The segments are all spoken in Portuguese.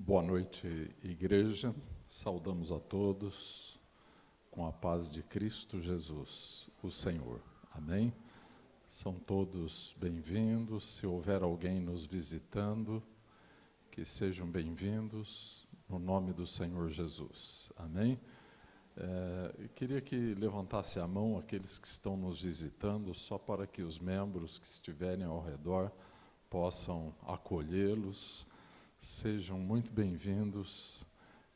Boa noite, igreja. Saudamos a todos com a paz de Cristo Jesus, o Senhor. Amém? São todos bem-vindos. Se houver alguém nos visitando, que sejam bem-vindos no nome do Senhor Jesus. Amém? Eu queria que levantasse a mão aqueles que estão nos visitando, só para que os membros que estiverem ao redor possam acolhê-los. Sejam muito bem-vindos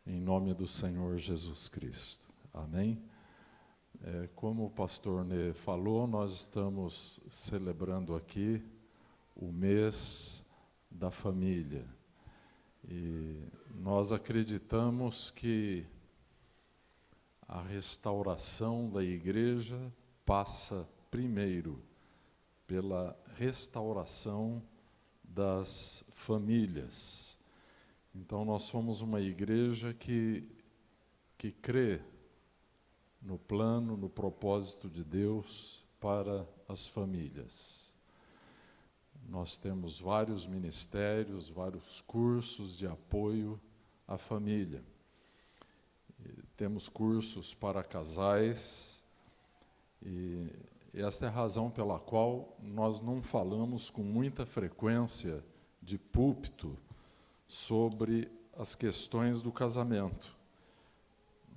em nome do Senhor Jesus Cristo. Amém? Como o pastor Nê falou, nós estamos celebrando aqui o mês da família. E nós acreditamos que a restauração da igreja passa primeiro pela restauração das famílias. Então, nós somos uma igreja que crê no plano, no propósito de Deus para as famílias. Nós temos vários ministérios, vários cursos de apoio à família. Temos cursos para casais, e esta é a razão pela qual nós não falamos com muita frequência de púlpito sobre as questões do casamento.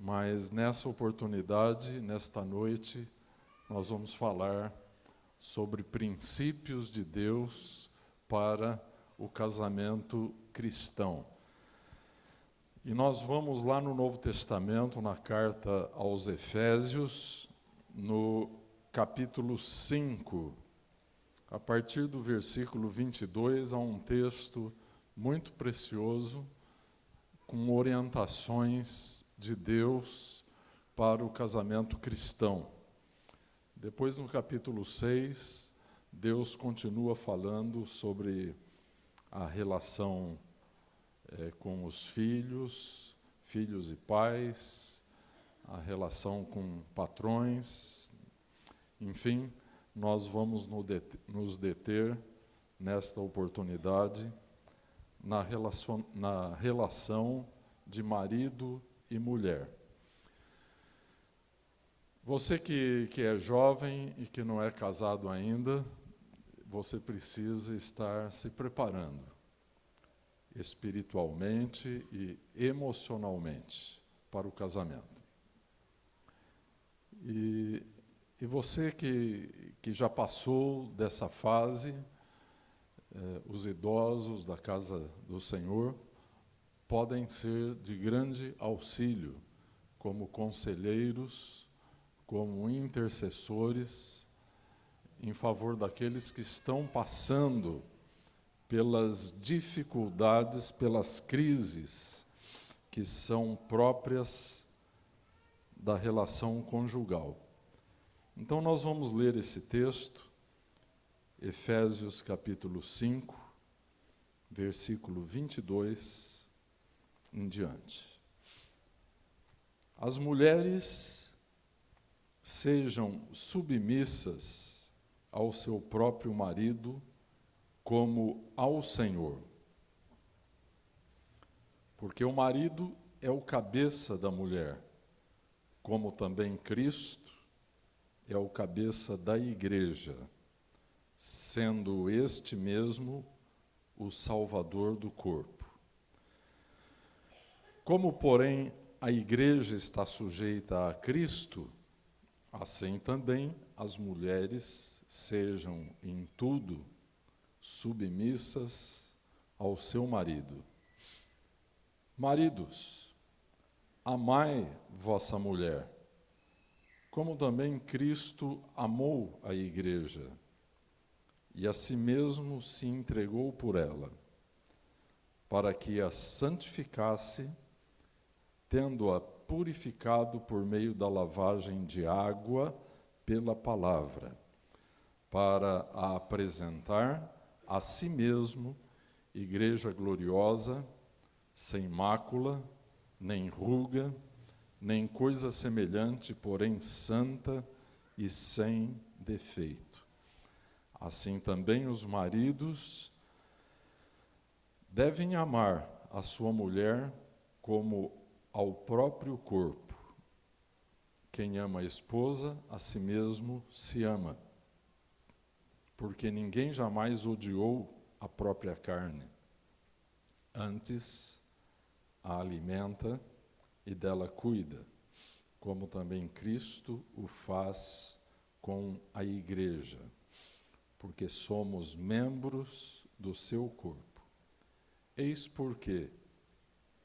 Mas nessa oportunidade, nesta noite, nós vamos falar sobre princípios de Deus para o casamento cristão. E nós vamos lá no Novo Testamento, na carta aos Efésios, no capítulo 5, a partir do versículo 22, há um texto muito precioso, com orientações de Deus para o casamento cristão. Depois, no capítulo 6, Deus continua falando sobre a relação com os filhos e pais, a relação com patrões. Enfim, nós vamos nos deter nesta oportunidade na relação de marido e mulher. Você que é jovem e que não é casado ainda, você precisa estar se preparando espiritualmente e emocionalmente para o casamento. E você que já passou dessa fase, os idosos da casa do Senhor podem ser de grande auxílio, como conselheiros, como intercessores, em favor daqueles que estão passando pelas dificuldades, pelas crises que são próprias da relação conjugal. Então, nós vamos ler esse texto, Efésios capítulo 5, versículo 22 em diante. As mulheres sejam submissas ao seu próprio marido, como ao Senhor. Porque o marido é o cabeça da mulher, como também Cristo é o cabeça da igreja, sendo este mesmo o Salvador do corpo. Como, porém, a igreja está sujeita a Cristo, assim também as mulheres sejam em tudo submissas ao seu marido. Maridos, amai vossa mulher, como também Cristo amou a igreja, e a si mesmo se entregou por ela, para que a santificasse, tendo-a purificado por meio da lavagem de água pela palavra, para a apresentar a si mesmo igreja gloriosa, sem mácula, nem ruga, nem coisa semelhante, porém santa e sem defeito. Assim também os maridos devem amar a sua mulher como ao próprio corpo. Quem ama a esposa, a si mesmo se ama, porque ninguém jamais odiou a própria carne. Antes, a alimenta e dela cuida, como também Cristo o faz com a igreja, porque somos membros do seu corpo. Eis porque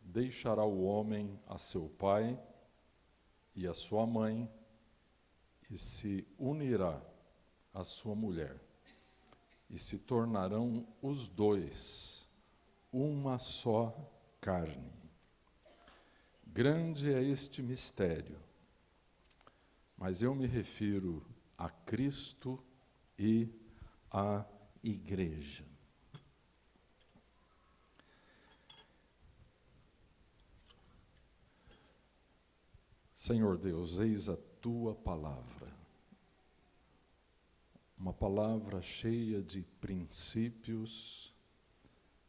deixará o homem a seu pai e a sua mãe, e se unirá à sua mulher, e se tornarão os dois uma só carne. Grande é este mistério, mas eu me refiro a Cristo e à igreja. Senhor Deus, eis a tua palavra, uma palavra cheia de princípios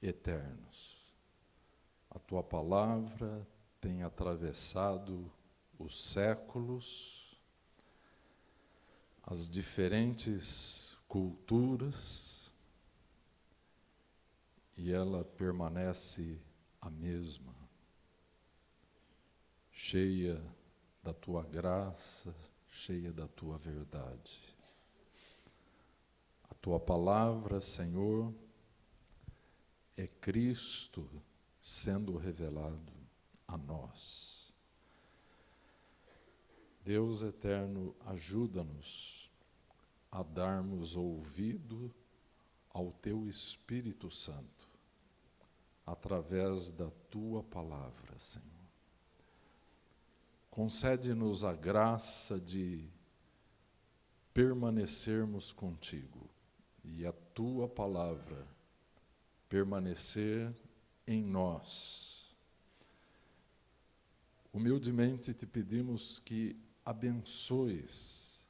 eternos. A tua palavra tem atravessado os séculos, as diferentes culturas, e ela permanece a mesma, cheia da tua graça, cheia da tua verdade. A tua palavra, Senhor, é Cristo sendo revelado a nós. Deus eterno, ajuda-nos a darmos ouvido ao teu Espírito Santo, através da tua palavra, Senhor. Concede-nos a graça de permanecermos contigo e a tua palavra permanecer em nós. Humildemente te pedimos que abençoes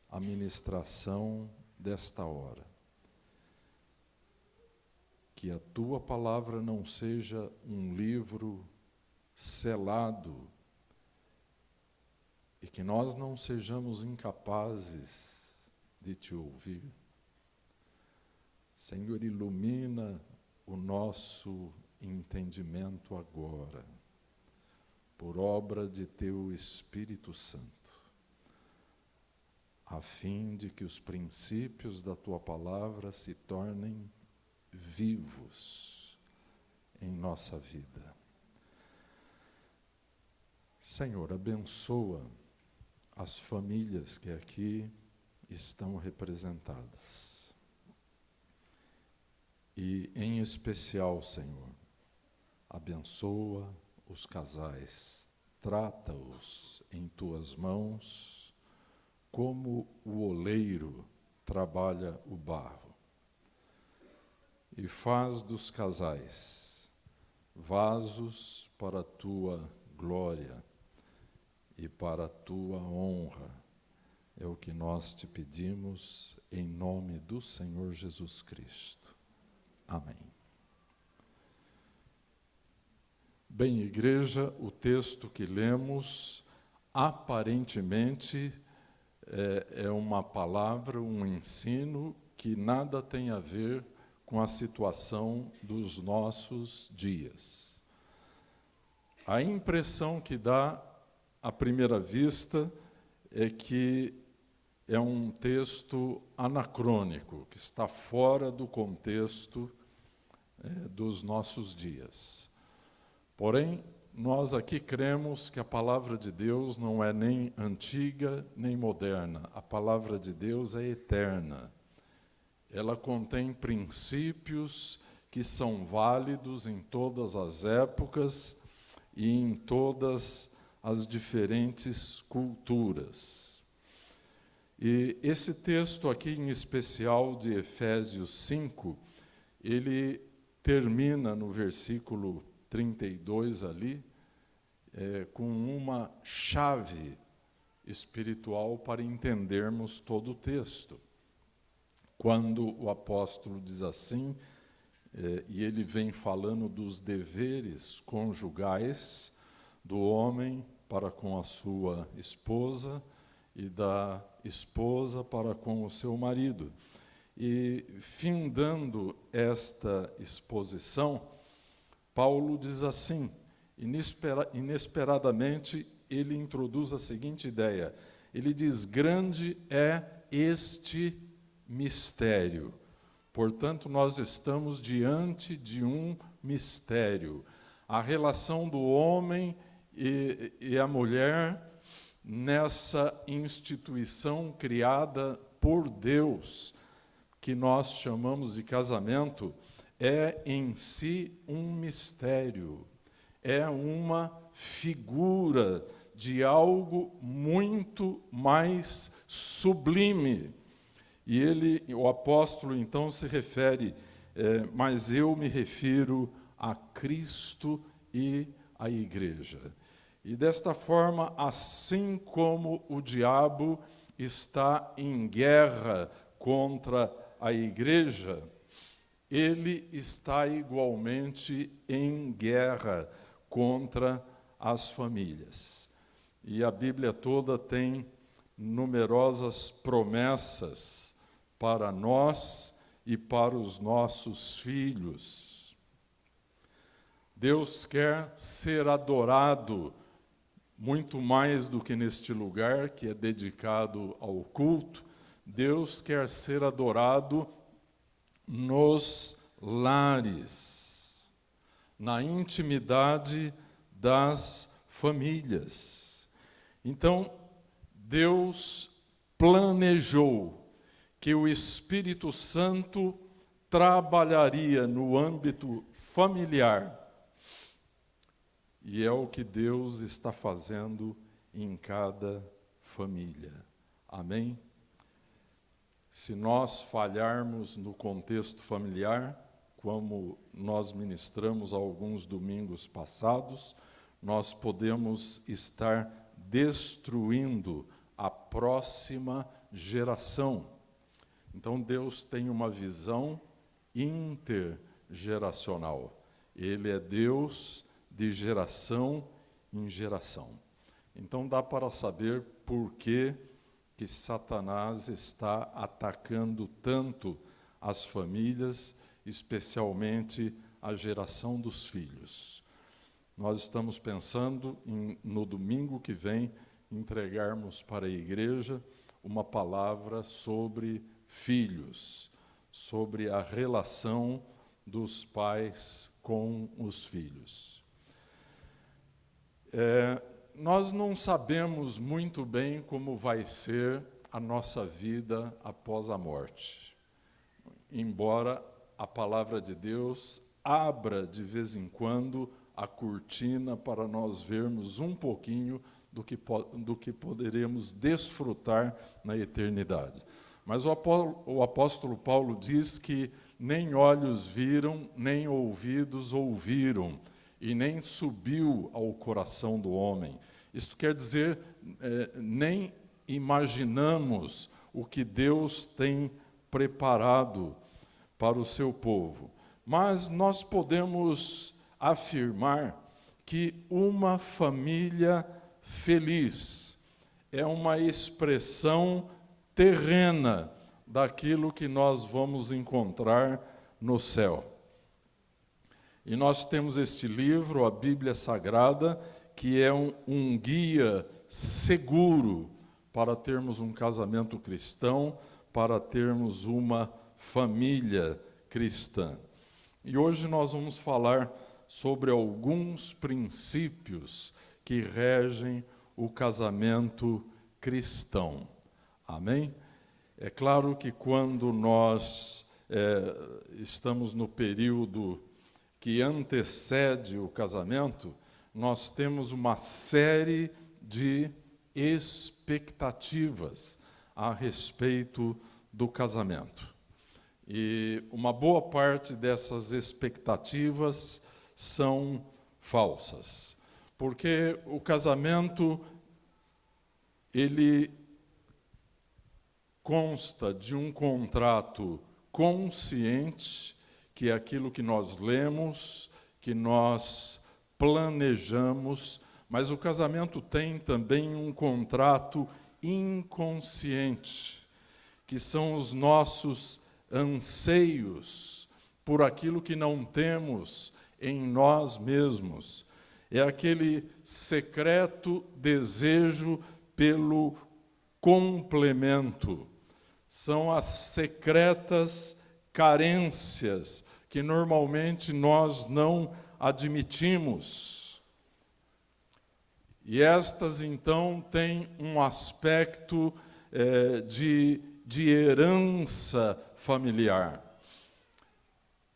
a ministração desta hora. Que a tua palavra não seja um livro selado e que nós não sejamos incapazes de te ouvir. Senhor, ilumina o nosso entendimento agora, por obra de teu Espírito Santo, a fim de que os princípios da tua palavra se tornem vivos em nossa vida. Senhor, abençoa as famílias que aqui estão representadas. E, em especial, Senhor, abençoa os casais, trata-os em tuas mãos, como o oleiro trabalha o barro. E faz dos casais vasos para a tua glória e para a tua honra. É o que nós te pedimos em nome do Senhor Jesus Cristo. Amém. Bem, igreja, o texto que lemos, aparentemente, é uma palavra, um ensino que nada tem a ver com a situação dos nossos dias. A impressão que dá, à primeira vista, é que é um texto anacrônico, que está fora do contexto dos nossos dias. Porém, nós aqui cremos que a palavra de Deus não é nem antiga nem moderna. A palavra de Deus é eterna. Ela contém princípios que são válidos em todas as épocas e em todas as diferentes culturas. E esse texto aqui, em especial de Efésios 5, ele termina no versículo 32 ali, com uma chave espiritual para entendermos todo o texto. Quando o apóstolo diz assim, e ele vem falando dos deveres conjugais do homem para com a sua esposa e da esposa para com o seu marido. E, findando esta exposição, Paulo diz assim, inesperadamente, ele introduz a seguinte ideia. Ele diz, grande é este mistério. Portanto, nós estamos diante de um mistério. A relação do homem e a mulher nessa instituição criada por Deus, que nós chamamos de casamento, é em si um mistério. É uma figura de algo muito mais sublime. E o apóstolo, então, se refere, mas eu me refiro a Cristo e à igreja. E desta forma, assim como o diabo está em guerra contra a igreja, ele está igualmente em guerra contra as famílias. E a Bíblia toda tem numerosas promessas para nós e para os nossos filhos. Deus quer ser adorado muito mais do que neste lugar que é dedicado ao culto. Deus quer ser adorado nos lares, na intimidade das famílias. Então, Deus planejou que o Espírito Santo trabalharia no âmbito familiar. E é o que Deus está fazendo em cada família. Amém? Se nós falharmos no contexto familiar, como nós ministramos alguns domingos passados, nós podemos estar destruindo a próxima geração. Então, Deus tem uma visão intergeracional. Ele é Deus de geração em geração. Então, dá para saber por que Satanás está atacando tanto as famílias, especialmente a geração dos filhos. Nós estamos pensando no domingo que vem, entregarmos para a igreja uma palavra sobre filhos, sobre a relação dos pais com os filhos. Nós não sabemos muito bem como vai ser a nossa vida após a morte, embora a palavra de Deus abra de vez em quando a cortina para nós vermos um pouquinho do que poderemos desfrutar na eternidade. Mas o apóstolo Paulo diz que nem olhos viram, nem ouvidos ouviram, e nem subiu ao coração do homem. Isto quer dizer, nem imaginamos o que Deus tem preparado para o seu povo. Mas nós podemos afirmar que uma família feliz é uma expressão terrena daquilo que nós vamos encontrar no céu. E nós temos este livro, a Bíblia Sagrada, que é um guia seguro para termos um casamento cristão, para termos uma família cristã. E hoje nós vamos falar sobre alguns princípios que regem o casamento cristão. Amém? É claro que quando nós estamos no período que antecede o casamento, nós temos uma série de expectativas a respeito do casamento. E uma boa parte dessas expectativas são falsas, porque o casamento, ele consta de um contrato consciente que é aquilo que nós lemos, que nós planejamos, mas o casamento tem também um contrato inconsciente, que são os nossos anseios por aquilo que não temos em nós mesmos. É aquele secreto desejo pelo complemento. São as secretas carências que normalmente nós não admitimos. E estas, então, têm um aspecto de herança familiar.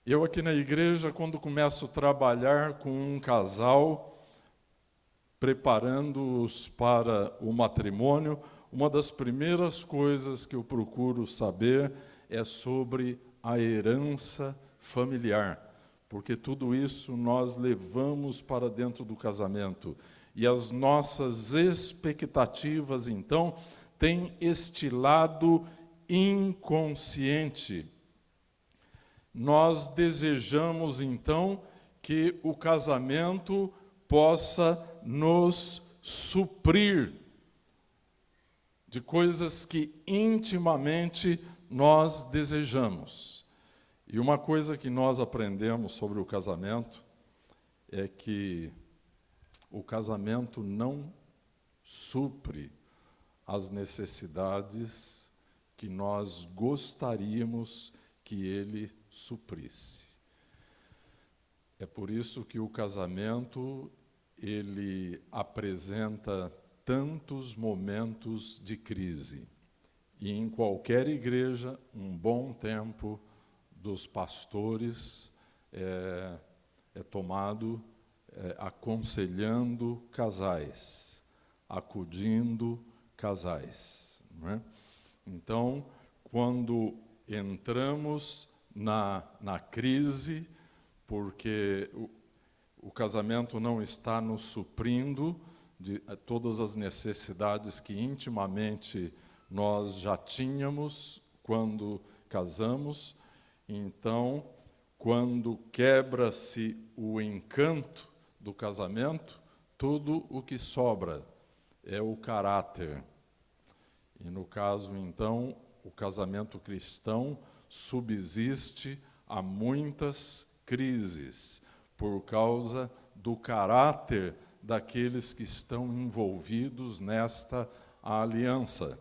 Eu aqui na igreja, quando começo a trabalhar com um casal, preparando-os para o matrimônio, uma das primeiras coisas que eu procuro saber é sobre a herança familiar, porque tudo isso nós levamos para dentro do casamento. E as nossas expectativas, então, têm este lado inconsciente. Nós desejamos, então, que o casamento possa nos suprir de coisas que intimamente nós desejamos. E uma coisa que nós aprendemos sobre o casamento é que o casamento não supre as necessidades que nós gostaríamos que ele suprisse. É por isso que o casamento, ele apresenta tantos momentos de crise. E em qualquer igreja, um bom tempo dos pastores é tomado aconselhando casais, acudindo casais, não é? Então, quando entramos na crise, porque o casamento não está nos suprindo de todas as necessidades que intimamente nós já tínhamos quando casamos, então, quando quebra-se o encanto do casamento, tudo o que sobra é o caráter. E no caso, então, o casamento cristão subsiste a muitas crises por causa do caráter daqueles que estão envolvidos nesta aliança.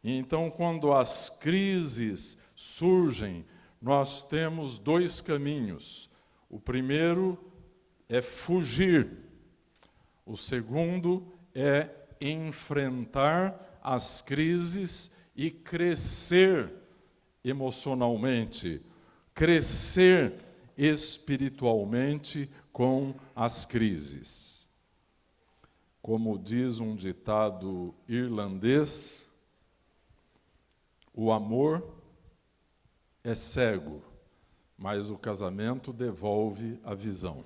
E então, quando as crises surgem, nós temos dois caminhos. O primeiro é fugir. O segundo é enfrentar as crises e crescer emocionalmente, crescer espiritualmente com as crises. Como diz um ditado irlandês, o amor é cego, mas o casamento devolve a visão.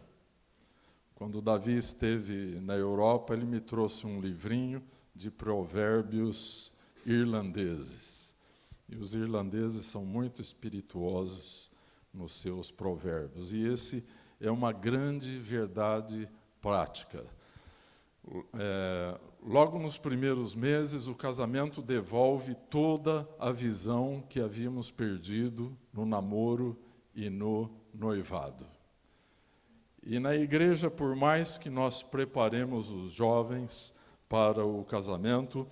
Quando Davi esteve na Europa, ele me trouxe um livrinho de provérbios irlandeses. E os irlandeses são muito espirituosos nos seus provérbios. E esse é uma grande verdade prática. Logo nos primeiros meses, o casamento devolve toda a visão que havíamos perdido no namoro e no noivado. E na igreja, por mais que nós preparemos os jovens para o casamento,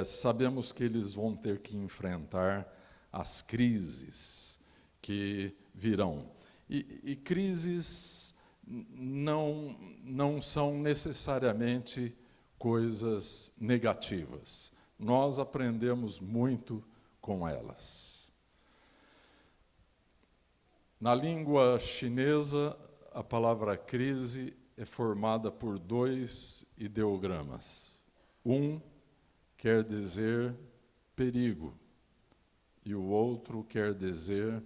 sabemos que eles vão ter que enfrentar as crises que virão. E crises não são necessariamente coisas negativas. Nós aprendemos muito com elas. Na língua chinesa, a palavra crise é formada por dois ideogramas. Um quer dizer perigo e o outro quer dizer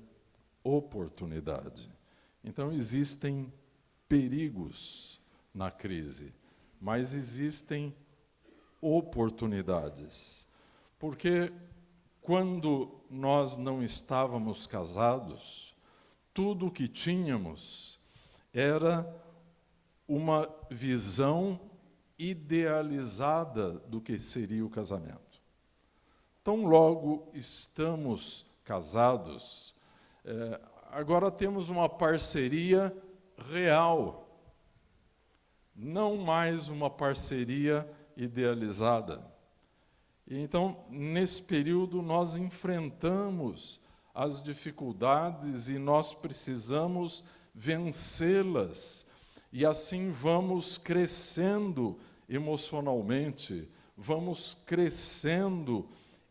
oportunidade. Então, existem perigos na crise, mas existem oportunidades. Porque quando nós não estávamos casados, tudo o que tínhamos era uma visão idealizada do que seria o casamento. Tão logo estamos casados, agora temos uma parceria real, não mais uma parceria idealizada. E então, nesse período, nós enfrentamos as dificuldades e nós precisamos vencê-las. E assim vamos crescendo emocionalmente, vamos crescendo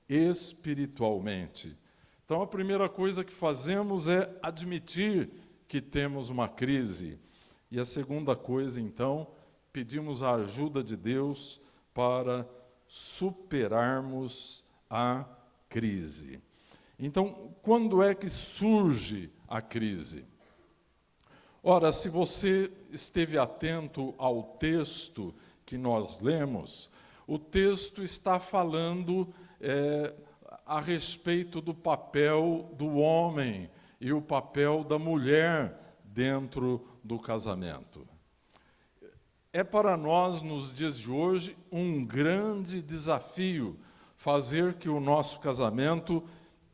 espiritualmente. Então, a primeira coisa que fazemos é admitir que temos uma crise. E a segunda coisa, então, pedimos a ajuda de Deus para superarmos a crise. Então, quando é que surge a crise? Ora, se você esteve atento ao texto que nós lemos, o texto está falando a respeito do papel do homem e o papel da mulher dentro do casamento. É para nós, nos dias de hoje, um grande desafio fazer que o nosso casamento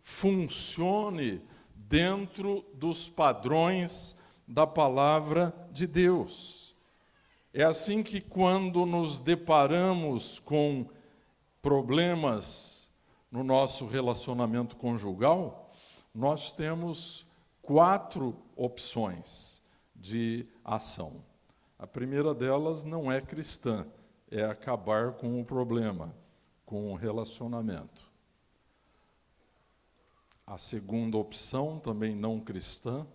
funcione dentro dos padrões da palavra de Deus. É assim que, quando nos deparamos com problemas no nosso relacionamento conjugal, nós temos 4 opções de ação. A primeira delas não é cristã, é acabar com o problema, com o relacionamento. A segunda opção, também não cristã,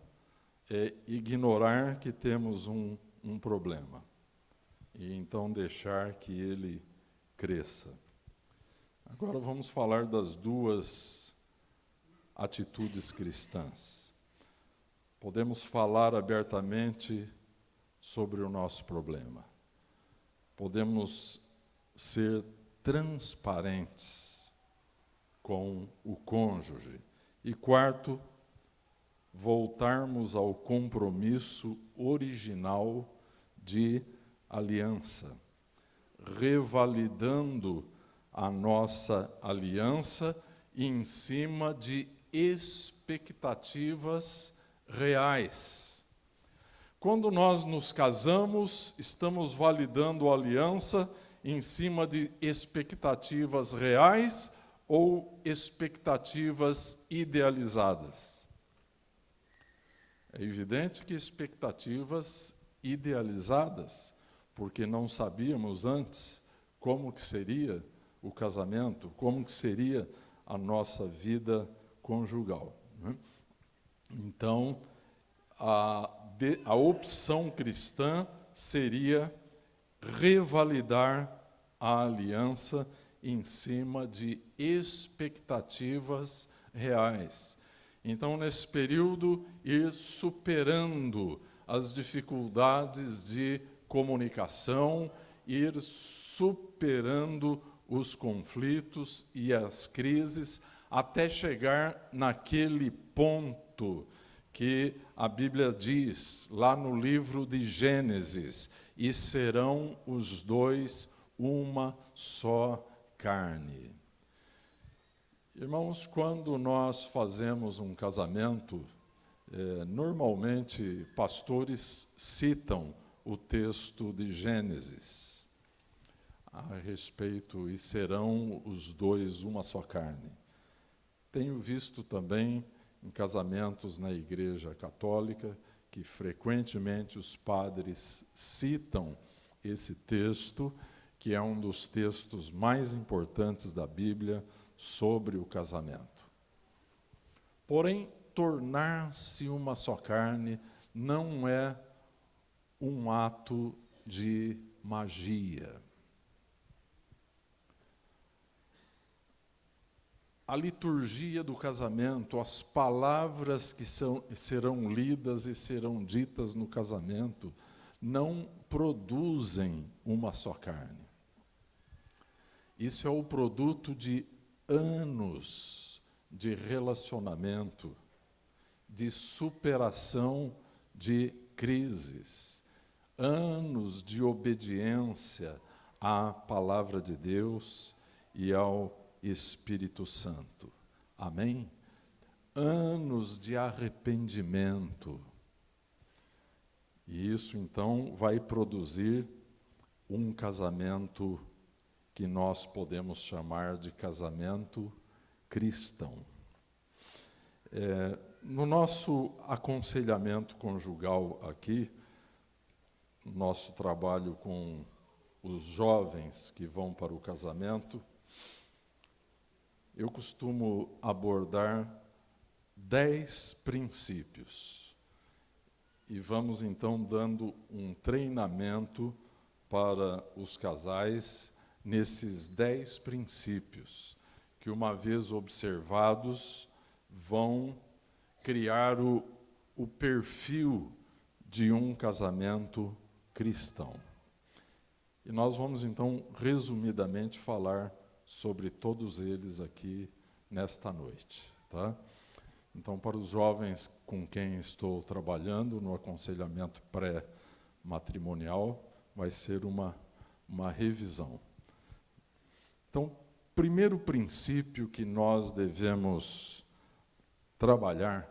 é ignorar que temos um problema e então deixar que ele cresça. Agora vamos falar das 2 atitudes cristãs. Podemos falar abertamente sobre o nosso problema. Podemos ser transparentes com o cônjuge. E quarto, voltarmos ao compromisso original de aliança, revalidando a nossa aliança em cima de expectativas reais. Quando nós nos casamos, estamos validando a aliança em cima de expectativas reais ou expectativas idealizadas? É evidente que expectativas idealizadas, porque não sabíamos antes como que seria o casamento, como que seria a nossa vida conjugal, né? Então, a opção cristã seria revalidar a aliança em cima de expectativas reais. Então, nesse período, ir superando as dificuldades de comunicação, ir superando os conflitos e as crises, até chegar naquele ponto que a Bíblia diz, lá no livro de Gênesis, e serão os 2 uma só carne. Irmãos, quando nós fazemos um casamento, normalmente pastores citam o texto de Gênesis a respeito, e serão os 2 uma só carne. Tenho visto também em casamentos na Igreja Católica que frequentemente os padres citam esse texto, que é um dos textos mais importantes da Bíblia sobre o casamento. Porém, tornar-se uma só carne não é um ato de magia. A liturgia do casamento, as palavras que serão lidas e serão ditas no casamento, não produzem uma só carne. Isso é o produto de anos de relacionamento, de superação de crises, anos de obediência à palavra de Deus e ao Espírito Santo. Amém? Anos de arrependimento. E isso, então, vai produzir um casamento que nós podemos chamar de casamento cristão. No nosso aconselhamento conjugal aqui, nosso trabalho com os jovens que vão para o casamento, eu costumo abordar 10 princípios. E vamos, então, dando um treinamento para os casais nesses 10 princípios, que, uma vez observados, vão criar o perfil de um casamento cristão. E nós vamos, então, resumidamente falar sobre todos eles aqui nesta noite, tá? Então, para os jovens com quem estou trabalhando no aconselhamento pré-matrimonial, vai ser uma revisão. Então, primeiro princípio que nós devemos trabalhar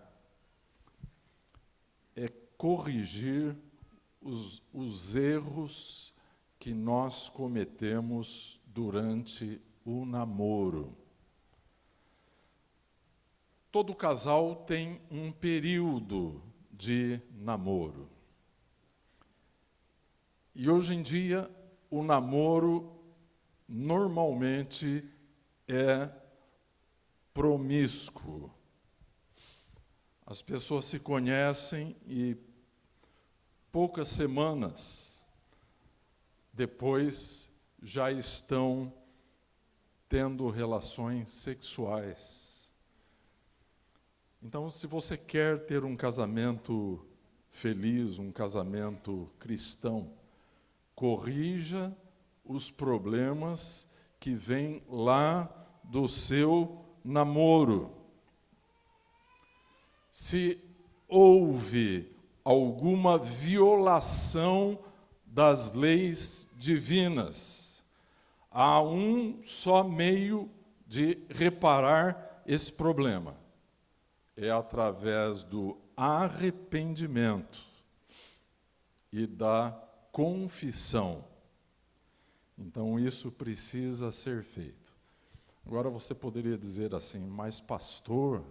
é corrigir os erros que nós cometemos durante o namoro. Todo casal tem um período de namoro. E hoje em dia, o namoro normalmente é promíscuo. As pessoas se conhecem e poucas semanas depois já estão tendo relações sexuais. Então, se você quer ter um casamento feliz, um casamento cristão, corrija os problemas que vêm lá do seu namoro. Se houve alguma violação das leis divinas, há um só meio de reparar esse problema. É através do arrependimento e da confissão. Então, isso precisa ser feito. Agora, você poderia dizer assim, mas pastor,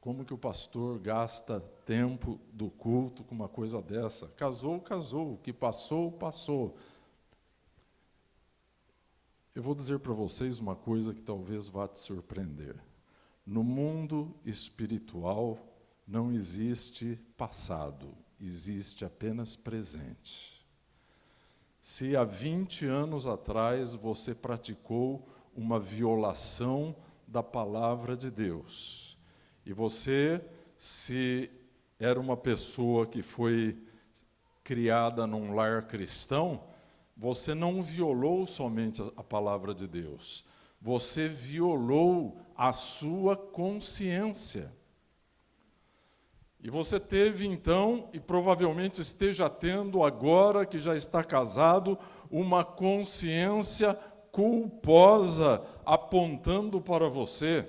como que o pastor gasta tempo do culto com uma coisa dessa? Casou, casou, o que passou, passou. Eu vou dizer para vocês uma coisa que talvez vá te surpreender. No mundo espiritual não existe passado, existe apenas presente. Se há 20 anos atrás você praticou uma violação da palavra de Deus, e você, se era uma pessoa que foi criada num lar cristão, você não violou somente a palavra de Deus, você violou a sua consciência. E você teve, então, e provavelmente esteja tendo agora, que já está casado, uma consciência culposa apontando para você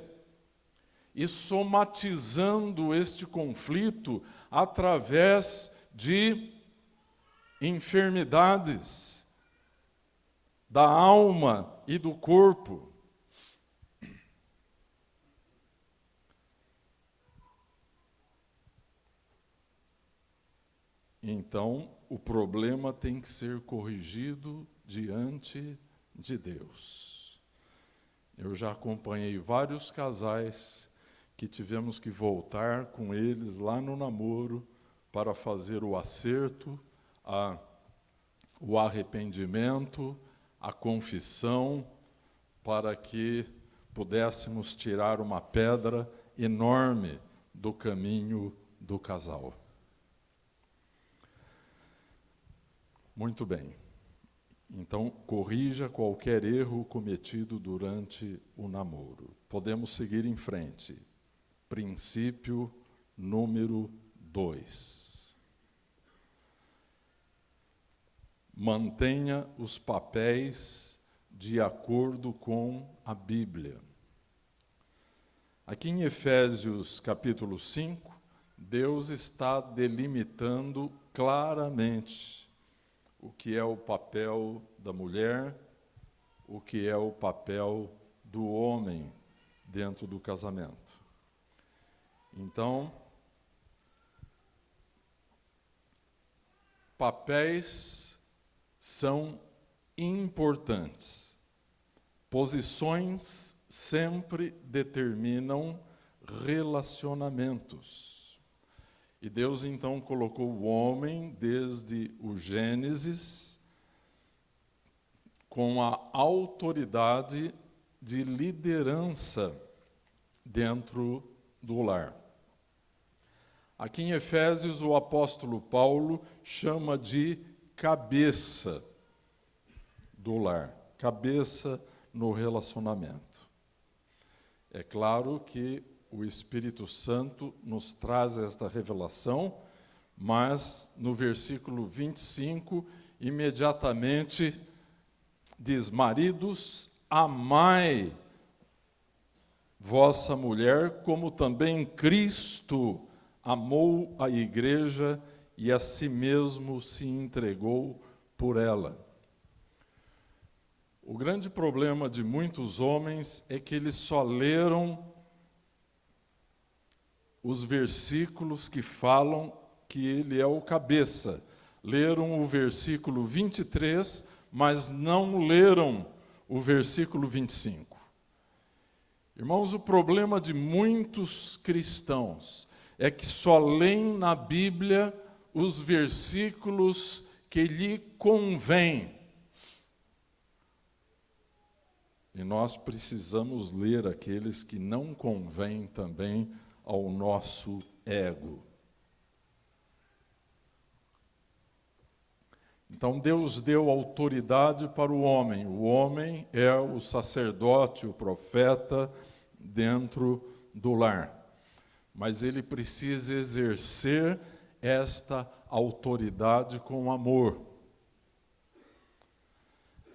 e somatizando este conflito através de enfermidades da alma e do corpo. Então, o problema tem que ser corrigido diante de Deus. Eu já acompanhei vários casais que tivemos que voltar com eles lá no namoro para fazer o acerto, o arrependimento, a confissão, para que pudéssemos tirar uma pedra enorme do caminho do casal. Muito bem. Então, corrija qualquer erro cometido durante o namoro. Podemos seguir em frente. princípio número 2. Mantenha os papéis de acordo com a Bíblia. Aqui em Efésios capítulo 5, Deus está delimitando claramente o que é o papel da mulher, o que é o papel do homem dentro do casamento. Então, papéis são importantes. Posições sempre determinam relacionamentos. E Deus então colocou o homem desde o Gênesis com a autoridade de liderança dentro do lar. Aqui em Efésios, o apóstolo Paulo chama de cabeça do lar, cabeça no relacionamento. É claro que o Espírito Santo nos traz esta revelação, mas no versículo 25, imediatamente diz: maridos, amai vossa mulher, como também Cristo amou a igreja e a si mesmo se entregou por ela. O grande problema de muitos homens é que eles só leram os versículos que falam que ele é o cabeça. Leram o versículo 23, mas não leram o versículo 25. Irmãos, o problema de muitos cristãos é que só leem na Bíblia os versículos que lhe convêm. E nós precisamos ler aqueles que não convêm também ao nosso ego. Então Deus deu autoridade para o homem. O homem é o sacerdote, o profeta dentro do lar. Mas ele precisa exercer esta autoridade com amor.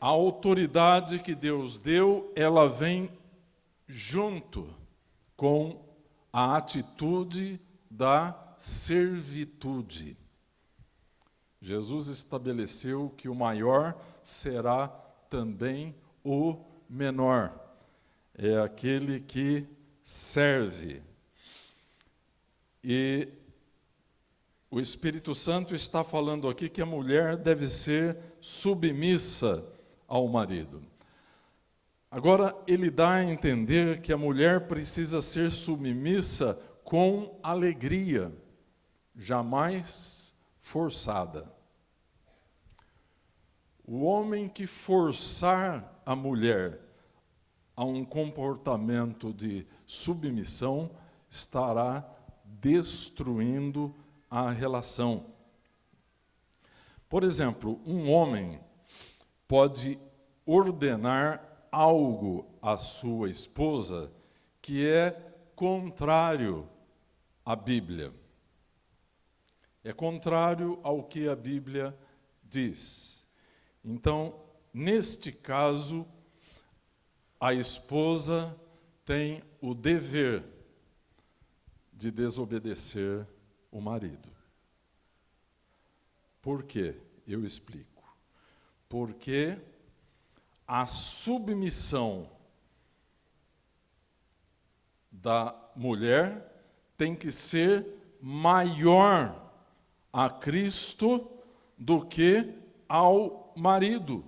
A autoridade que Deus deu, ela vem junto com a atitude da servitude. Jesus estabeleceu que o maior será também o menor. É aquele que serve. E o Espírito Santo está falando aqui que a mulher deve ser submissa ao marido. Agora, ele dá a entender que a mulher precisa ser submissa com alegria, jamais forçada. O homem que forçar a mulher a um comportamento de submissão estará destruindo a relação. Por exemplo, um homem pode ordenar algo à sua esposa que é contrário à Bíblia. É contrário ao que a Bíblia diz. Então, neste caso, a esposa tem o dever de desobedecer o marido. Por quê? Eu explico. Porque a submissão da mulher tem que ser maior a Cristo do que ao marido.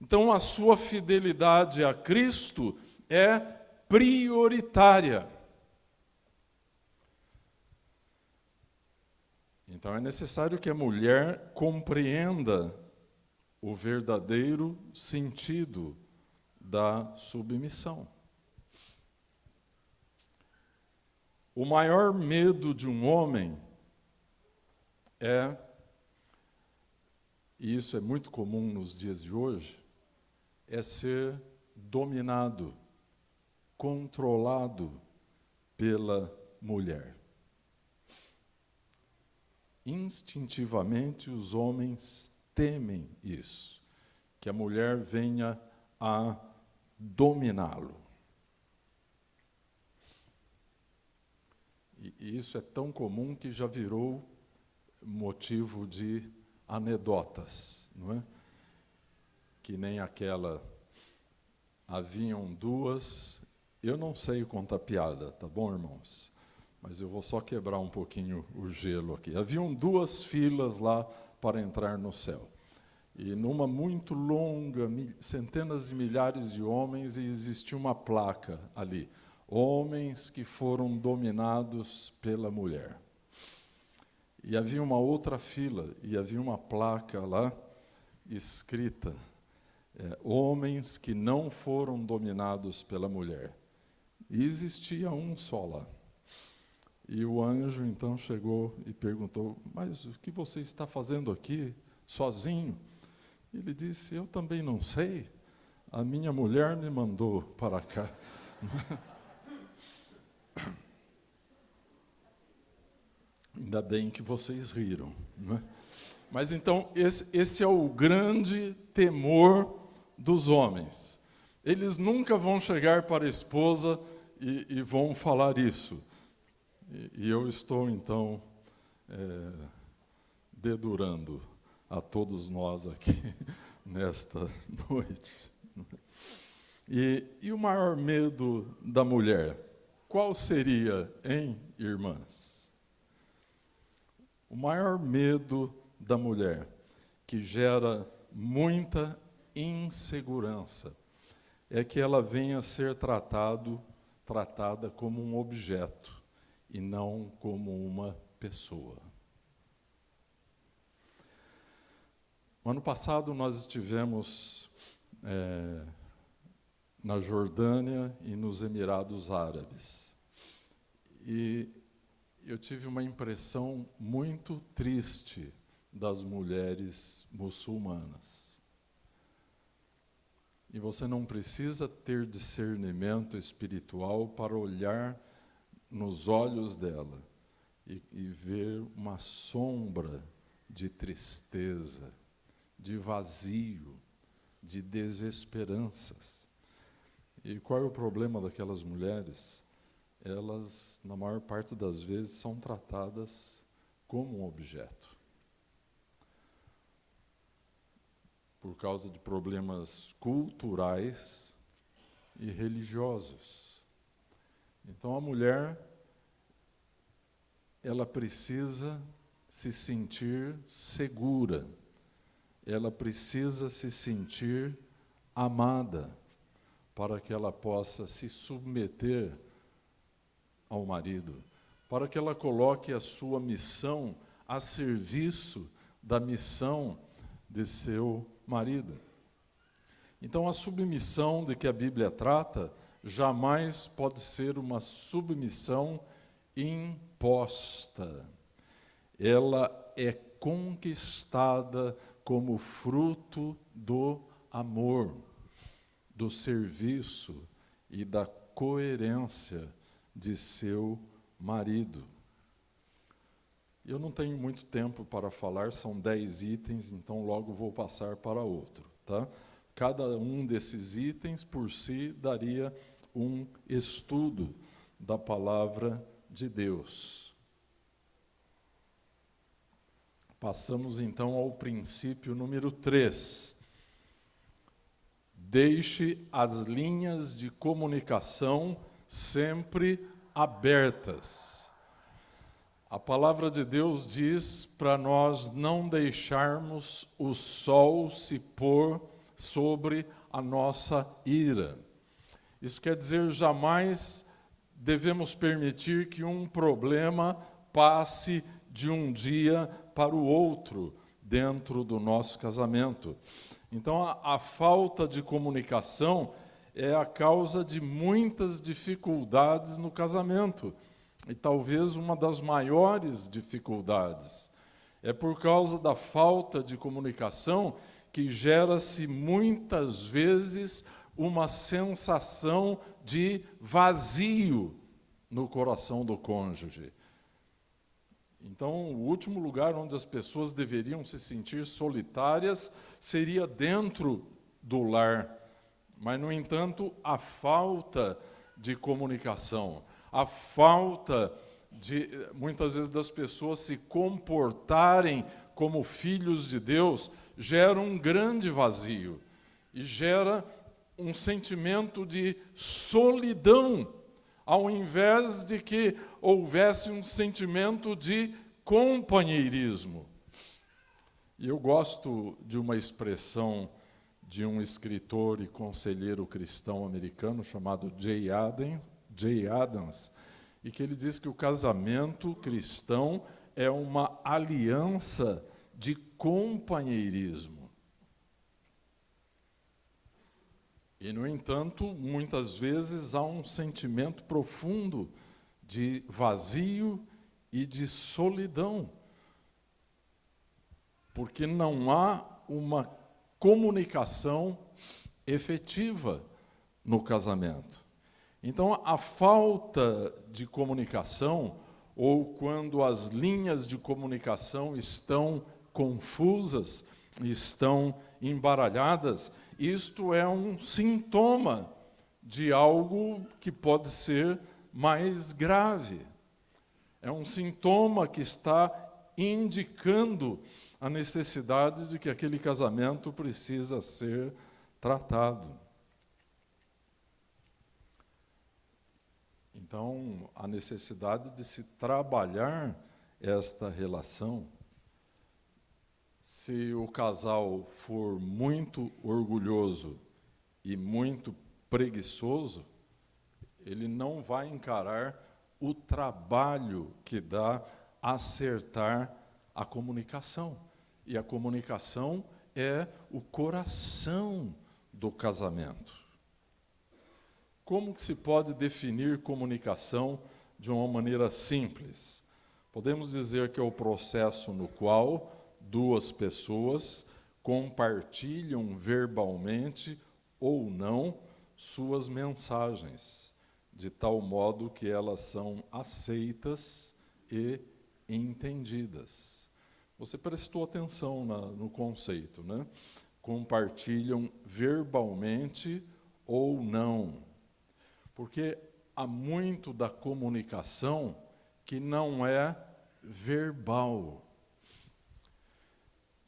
Então, a sua fidelidade a Cristo é prioritária. Então, é necessário que a mulher compreenda o verdadeiro sentido da submissão. O maior medo de um homem e isso é muito comum nos dias de hoje, é ser dominado, controlado pela mulher. Instintivamente, os homens temem isso, que a mulher venha a dominá-lo. E isso é tão comum que já virou motivo de anedotas, não é? Que nem aquela, haviam duas, eu não sei contar piada, tá bom, irmãos? Mas eu vou só quebrar um pouquinho o gelo aqui. Haviam duas filas lá para entrar no céu. E numa muito longa, centenas de milhares de homens, e existia uma placa ali. Homens que foram dominados pela mulher. E havia uma outra fila, e havia uma placa lá, escrita, homens que não foram dominados pela mulher. E existia um só lá. E o anjo então chegou e perguntou, mas o que você está fazendo aqui, sozinho? Ele disse, eu também não sei, a minha mulher me mandou para cá. Ainda bem que vocês riram, não é? Mas então, esse é o grande temor dos homens. Eles nunca vão chegar para a esposa e vão falar isso. E eu estou, então, dedurando a todos nós aqui nesta noite. E o maior medo da mulher? Qual seria, hein, irmãs? O maior medo da mulher, que gera muita insegurança, é que ela venha a ser tratada como um objeto, e não como uma pessoa. No ano passado, nós estivemos na Jordânia e nos Emirados Árabes. E eu tive uma impressão muito triste das mulheres muçulmanas. E você não precisa ter discernimento espiritual para olhar nos olhos dela e ver uma sombra de tristeza, de vazio, de desesperanças. E qual é o problema daquelas mulheres? Elas, na maior parte das vezes, são tratadas como um objeto. Por causa de problemas culturais e religiosos. Então, a mulher, ela precisa se sentir segura, ela precisa se sentir amada, para que ela possa se submeter ao marido, para que ela coloque a sua missão a serviço da missão de seu marido. Então, a submissão de que a Bíblia trata jamais pode ser uma submissão imposta. Ela é conquistada como fruto do amor, do serviço e da coerência de seu marido. Eu não tenho muito tempo para falar, são 10 itens, então logo vou passar para outro, tá? Cada um desses itens, por si, daria um estudo da palavra de Deus. Passamos, então, ao princípio número 3. Deixe as linhas de comunicação sempre abertas. A palavra de Deus diz para nós não deixarmos o sol se pôr sobre a nossa ira. Isso quer dizer, jamais devemos permitir que um problema passe de um dia para o outro dentro do nosso casamento. Então, a falta de comunicação é a causa de muitas dificuldades no casamento. E talvez uma das maiores dificuldades. É por causa da falta de comunicação que gera-se muitas vezes uma sensação de vazio no coração do cônjuge. Então, o último lugar onde as pessoas deveriam se sentir solitárias seria dentro do lar. Mas, no entanto, a falta de comunicação, a falta de, muitas vezes, das pessoas se comportarem como filhos de Deus, gera um grande vazio e gera um sentimento de solidão, ao invés de que houvesse um sentimento de companheirismo. E eu gosto de uma expressão de um escritor e conselheiro cristão americano chamado Jay Adams, e que ele diz que o casamento cristão é uma aliança de companheirismo. E, no entanto, muitas vezes há um sentimento profundo de vazio e de solidão, porque não há uma comunicação efetiva no casamento. Então, a falta de comunicação, ou quando as linhas de comunicação estão confusas, estão embaralhadas, isto é um sintoma de algo que pode ser mais grave. É um sintoma que está indicando a necessidade de que aquele casamento precisa ser tratado. Então, a necessidade de se trabalhar esta relação. Se o casal for muito orgulhoso e muito preguiçoso, ele não vai encarar o trabalho que dá acertar a comunicação. E a comunicação é o coração do casamento. Como que se pode definir comunicação de uma maneira simples? Podemos dizer que é o processo no qual duas pessoas compartilham verbalmente ou não suas mensagens, de tal modo que elas são aceitas e entendidas. Você prestou atenção no conceito, né? Compartilham verbalmente ou não. Porque há muito da comunicação que não é verbal.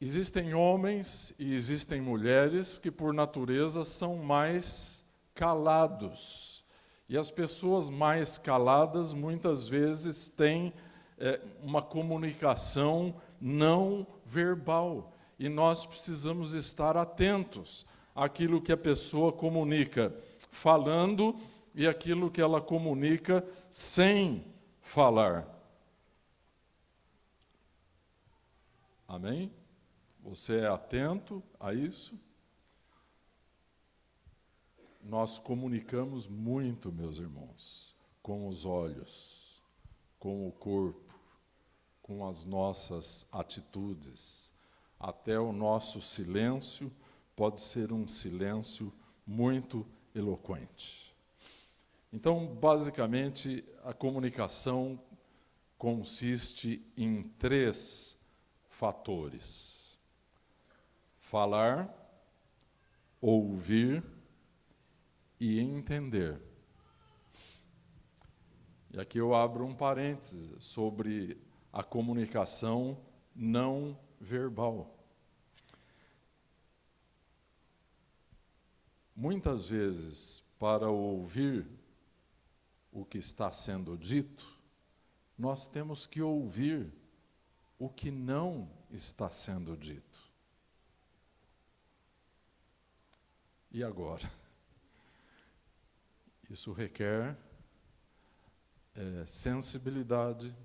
Existem homens e existem mulheres que, por natureza, são mais calados. E as pessoas mais caladas, muitas vezes, têm uma comunicação não verbal. E nós precisamos estar atentos àquilo que a pessoa comunica falando e aquilo que ela comunica sem falar. Amém? Você é atento a isso? Nós comunicamos muito, meus irmãos, com os olhos, com o corpo, com as nossas atitudes. Até o nosso silêncio pode ser um silêncio muito eloquente. Então, basicamente, a comunicação consiste em 3 fatores: falar, ouvir e entender. E aqui eu abro um parêntese sobre a comunicação não verbal. Muitas vezes, para ouvir o que está sendo dito, nós temos que ouvir o que não está sendo dito. E agora? Isso requer sensibilidade,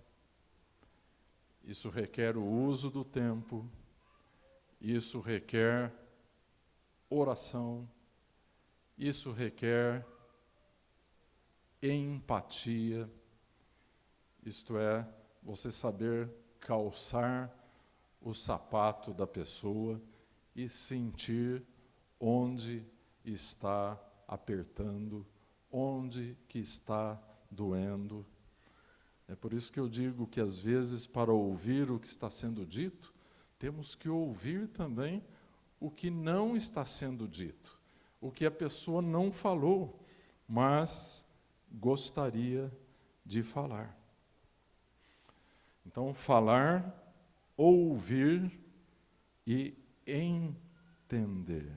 isso requer o uso do tempo, isso requer oração, isso requer empatia, isto é, você saber calçar o sapato da pessoa e sentir onde está apertando, onde que está doendo. É por isso que eu digo que, às vezes, para ouvir o que está sendo dito, temos que ouvir também o que não está sendo dito, o que a pessoa não falou, mas gostaria de falar. Então, falar, ouvir e entender.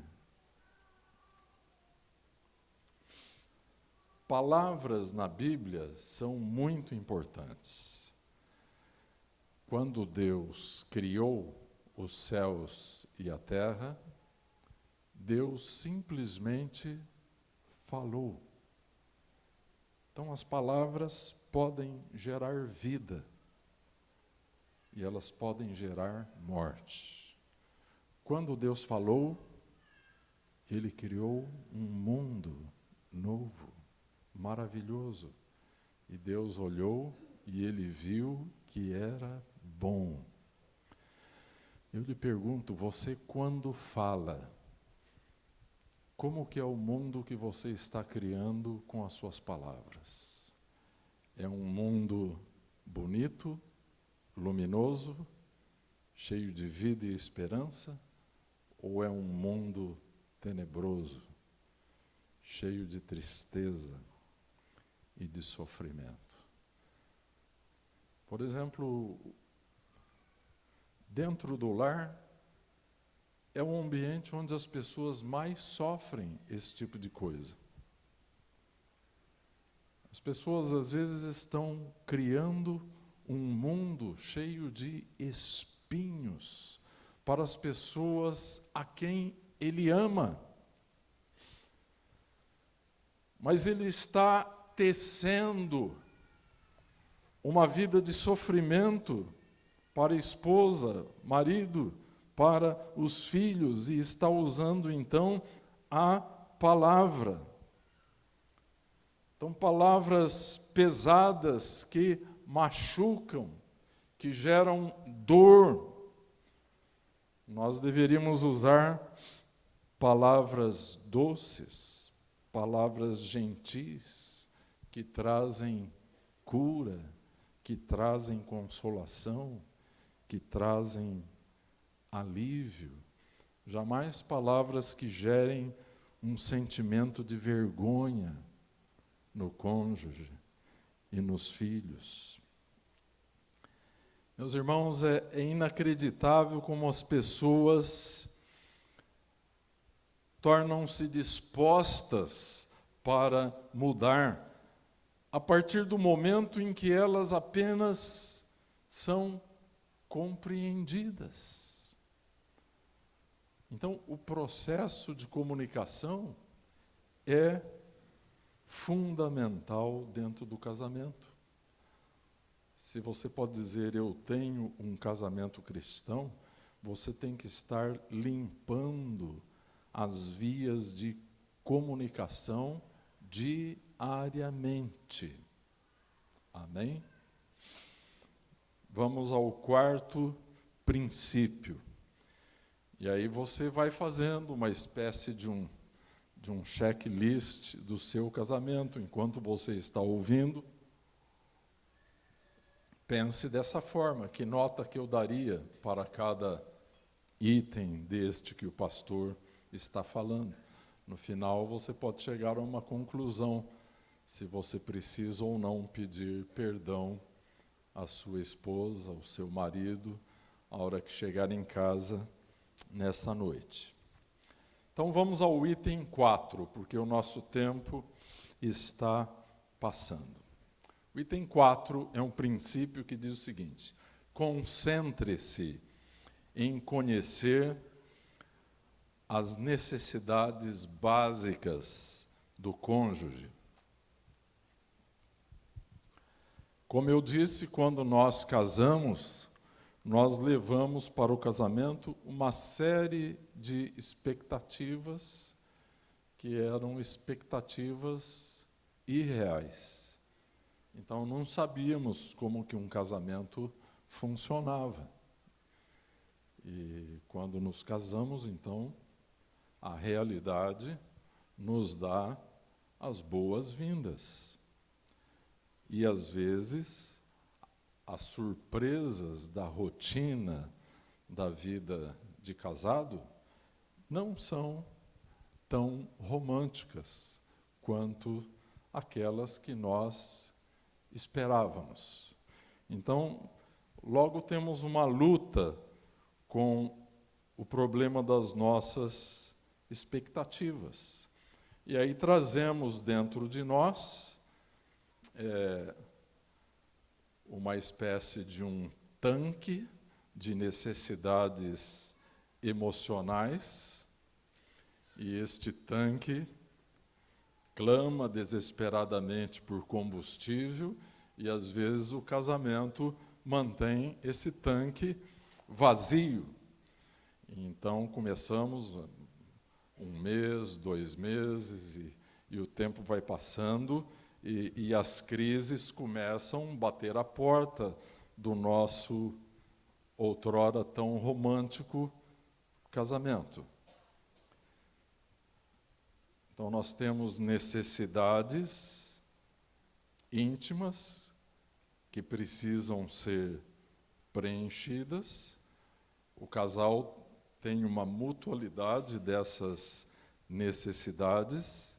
Palavras na Bíblia são muito importantes. Quando Deus criou os céus e a terra, Deus simplesmente falou. Então, as palavras podem gerar vida e elas podem gerar morte. Quando Deus falou, Ele criou um mundo novo, maravilhoso. E Deus olhou e Ele viu que era bom. Eu lhe pergunto, você quando fala, como que é o mundo que você está criando com as suas palavras? É um mundo bonito, luminoso, cheio de vida e esperança? Ou é um mundo tenebroso, cheio de tristeza e de sofrimento? Por exemplo, dentro do lar, é um ambiente onde as pessoas mais sofrem esse tipo de coisa. As pessoas, às vezes, estão criando um mundo cheio de espinhos para as pessoas a quem ele ama. Mas ele está tecendo uma vida de sofrimento para a esposa, marido, para os filhos, e está usando, então, a palavra. Então, palavras pesadas que machucam, que geram dor. Nós deveríamos usar palavras doces, palavras gentis, que trazem cura, que trazem consolação, que trazem alívio. Jamais palavras que gerem um sentimento de vergonha no cônjuge e nos filhos. Meus irmãos, é inacreditável como as pessoas tornam-se dispostas para mudar a partir do momento em que elas apenas são compreendidas. Então, o processo de comunicação é fundamental dentro do casamento. Se você pode dizer, eu tenho um casamento cristão, você tem que estar limpando as vias de comunicação diariamente. Amém? Vamos ao quarto princípio. E aí você vai fazendo uma espécie de um checklist do seu casamento. Enquanto você está ouvindo, pense dessa forma: que nota que eu daria para cada item deste que o pastor está falando? No final, você pode chegar a uma conclusão, se você precisa ou não pedir perdão à sua esposa, ao seu marido, a hora que chegar em casa nessa noite. Então vamos ao item 4, porque o nosso tempo está passando. O item 4 é um princípio que diz o seguinte: concentre-se em conhecer as necessidades básicas do cônjuge. Como eu disse, quando nós casamos, nós levamos para o casamento uma série de expectativas que eram expectativas irreais. Então, não sabíamos como que um casamento funcionava. E quando nos casamos, então, a realidade nos dá as boas-vindas. E, às vezes, as surpresas da rotina da vida de casado não são tão românticas quanto aquelas que nós esperávamos. Então, logo temos uma luta com o problema das nossas expectativas. E aí trazemos dentro de nós uma espécie de um tanque de necessidades emocionais, e este tanque clama desesperadamente por combustível, e às vezes o casamento mantém esse tanque vazio. Então começamos 1 mês, 2 meses, e o tempo vai passando, e as crises começam a bater à porta do nosso outrora tão romântico casamento. Então nós temos necessidades íntimas que precisam ser preenchidas. O casal tem uma mutualidade dessas necessidades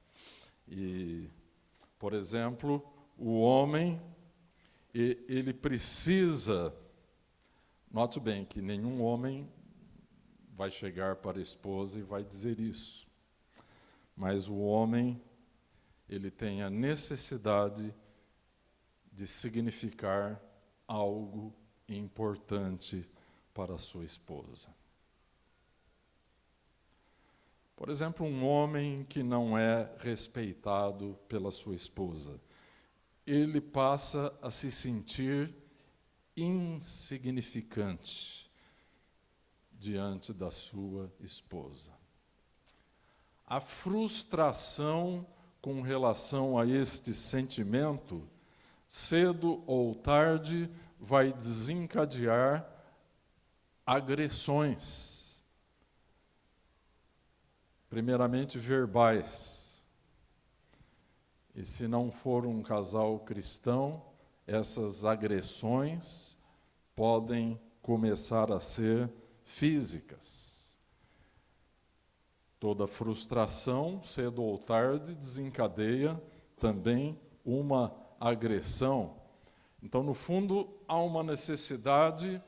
e, por exemplo, o homem, ele precisa, note bem que nenhum homem vai chegar para a esposa e vai dizer isso, mas o homem, ele tem a necessidade de significar algo importante para a sua esposa. Por exemplo, um homem que não é respeitado pela sua esposa, ele passa a se sentir insignificante diante da sua esposa. A frustração com relação a este sentimento, cedo ou tarde, vai desencadear agressões, primeiramente verbais. E se não for um casal cristão, essas agressões podem começar a ser físicas. Toda frustração, cedo ou tarde, desencadeia também uma agressão. Então, no fundo, há uma necessidade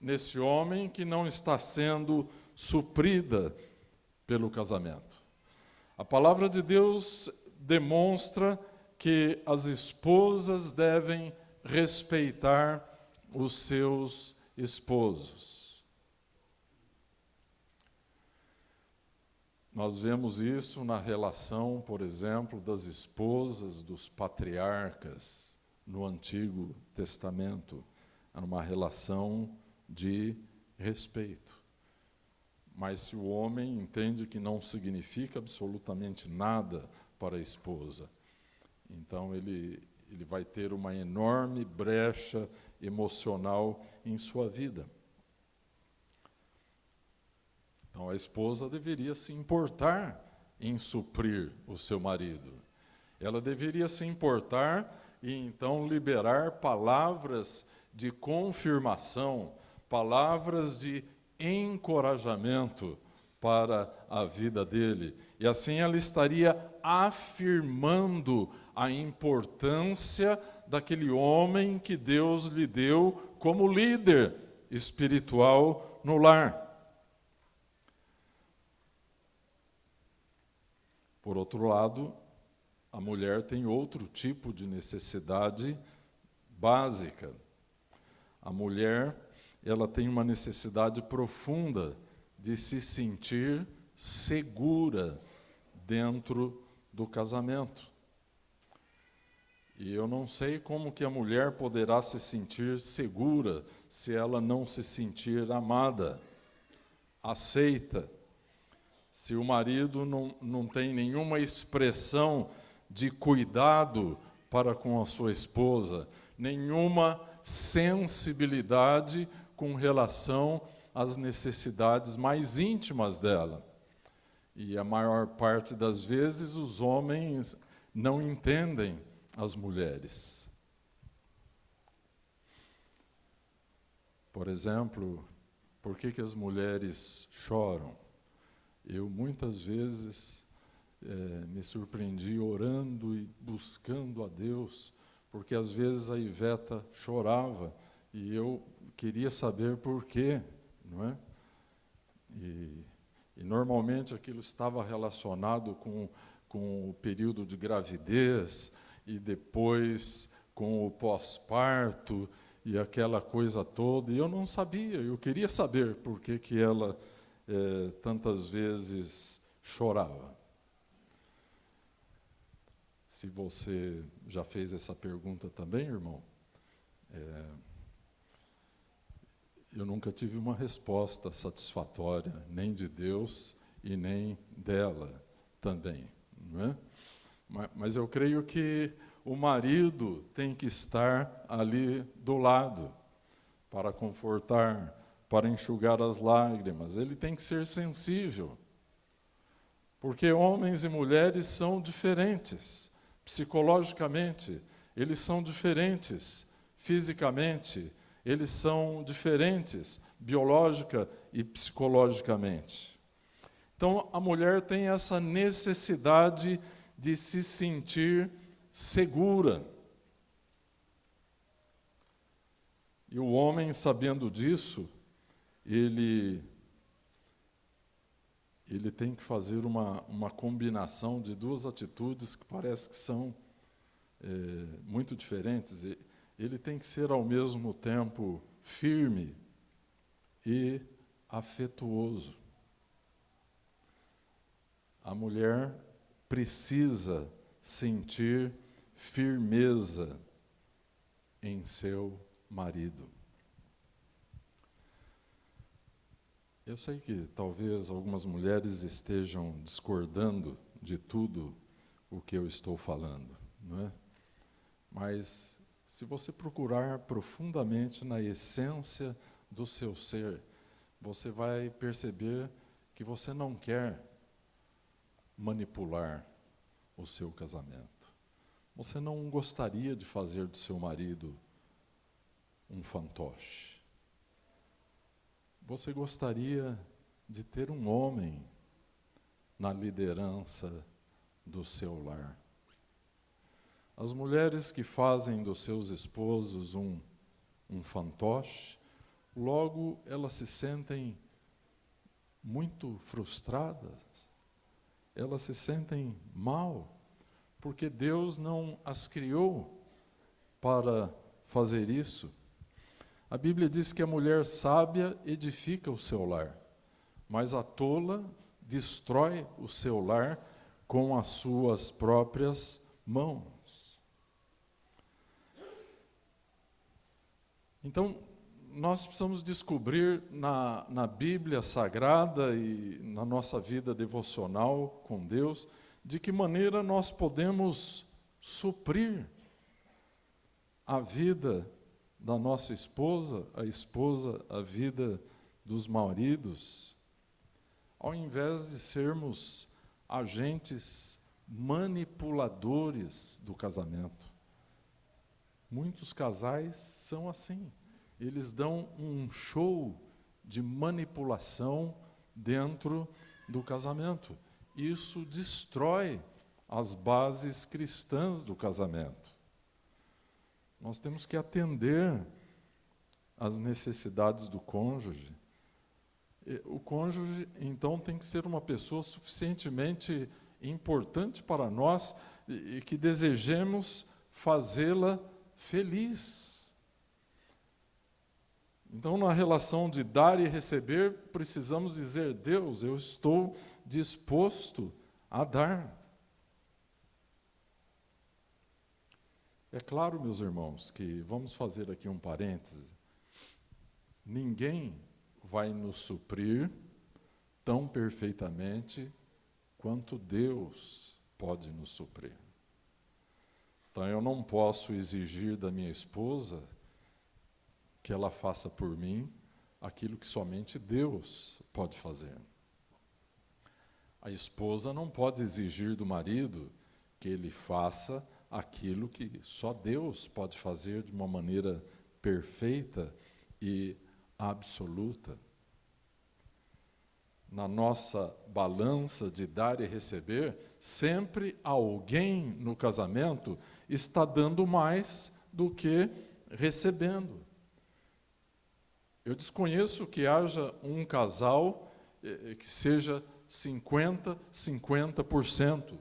nesse homem que não está sendo suprida pelo casamento. A palavra de Deus demonstra que as esposas devem respeitar os seus esposos. Nós vemos isso na relação, por exemplo, das esposas dos patriarcas no Antigo Testamento. Era uma relação de respeito. Mas se o homem entende que não significa absolutamente nada para a esposa, então ele vai ter uma enorme brecha emocional em sua vida. Então, a esposa deveria se importar em suprir o seu marido. Ela deveria se importar e, então, liberar palavras de confirmação, palavras de encorajamento para a vida dele. E, assim, ela estaria afirmando a importância daquele homem que Deus lhe deu como líder espiritual no lar. Por outro lado, a mulher tem outro tipo de necessidade básica. A mulher, ela tem uma necessidade profunda de se sentir segura dentro do casamento. E eu não sei como que a mulher poderá se sentir segura se ela não se sentir amada, aceita. Se o marido não tem nenhuma expressão de cuidado para com a sua esposa, nenhuma sensibilidade com relação às necessidades mais íntimas dela. E a maior parte das vezes os homens não entendem as mulheres. Por exemplo, por que as mulheres choram? Eu muitas vezes me surpreendi orando e buscando a Deus, porque às vezes a Iveta chorava e eu queria saber por quê, não é? E normalmente aquilo estava relacionado com o período de gravidez e depois com o pós-parto e aquela coisa toda, e eu não sabia, eu queria saber por que ela tantas vezes chorava. Se você já fez essa pergunta também, irmão, eu nunca tive uma resposta satisfatória, nem de Deus e nem dela também, não é? Mas eu creio que o marido tem que estar ali do lado para confortar, para enxugar as lágrimas. Ele tem que ser sensível, porque homens e mulheres são diferentes, psicologicamente, eles são diferentes, fisicamente, eles são diferentes, biológica e psicologicamente. Então, a mulher tem essa necessidade de se sentir segura. E o homem, sabendo disso, ele tem que fazer uma combinação de duas atitudes que parece que são muito diferentes. Ele tem que ser, ao mesmo tempo, firme e afetuoso. A mulher precisa sentir firmeza em seu marido. Eu sei que talvez algumas mulheres estejam discordando de tudo o que eu estou falando, não é? Mas se você procurar profundamente na essência do seu ser, você vai perceber que você não quer manipular o seu casamento. Você não gostaria de fazer do seu marido um fantoche. Você gostaria de ter um homem na liderança do seu lar. As mulheres que fazem dos seus esposos um fantoche, logo elas se sentem muito frustradas, elas se sentem mal, porque Deus não as criou para fazer isso. A Bíblia diz que a mulher sábia edifica o seu lar, mas a tola destrói o seu lar com as suas próprias mãos. Então, nós precisamos descobrir na Bíblia Sagrada e na nossa vida devocional com Deus, de que maneira nós podemos suprir a vida da nossa esposa, a vida dos maridos, ao invés de sermos agentes manipuladores do casamento. Muitos casais são assim. Eles dão um show de manipulação dentro do casamento. Isso destrói as bases cristãs do casamento. Nós temos que atender às necessidades do cônjuge. O cônjuge, então, tem que ser uma pessoa suficientemente importante para nós e que desejemos fazê-la feliz. Então, na relação de dar e receber, precisamos dizer: Deus, eu estou disposto a dar. É claro, meus irmãos, que vamos fazer aqui um parêntese. Ninguém vai nos suprir tão perfeitamente quanto Deus pode nos suprir. Então, eu não posso exigir da minha esposa que ela faça por mim aquilo que somente Deus pode fazer. A esposa não pode exigir do marido que ele faça aquilo que só Deus pode fazer de uma maneira perfeita e absoluta. Na nossa balança de dar e receber, sempre alguém no casamento está dando mais do que recebendo. Eu desconheço que haja um casal que seja 50%.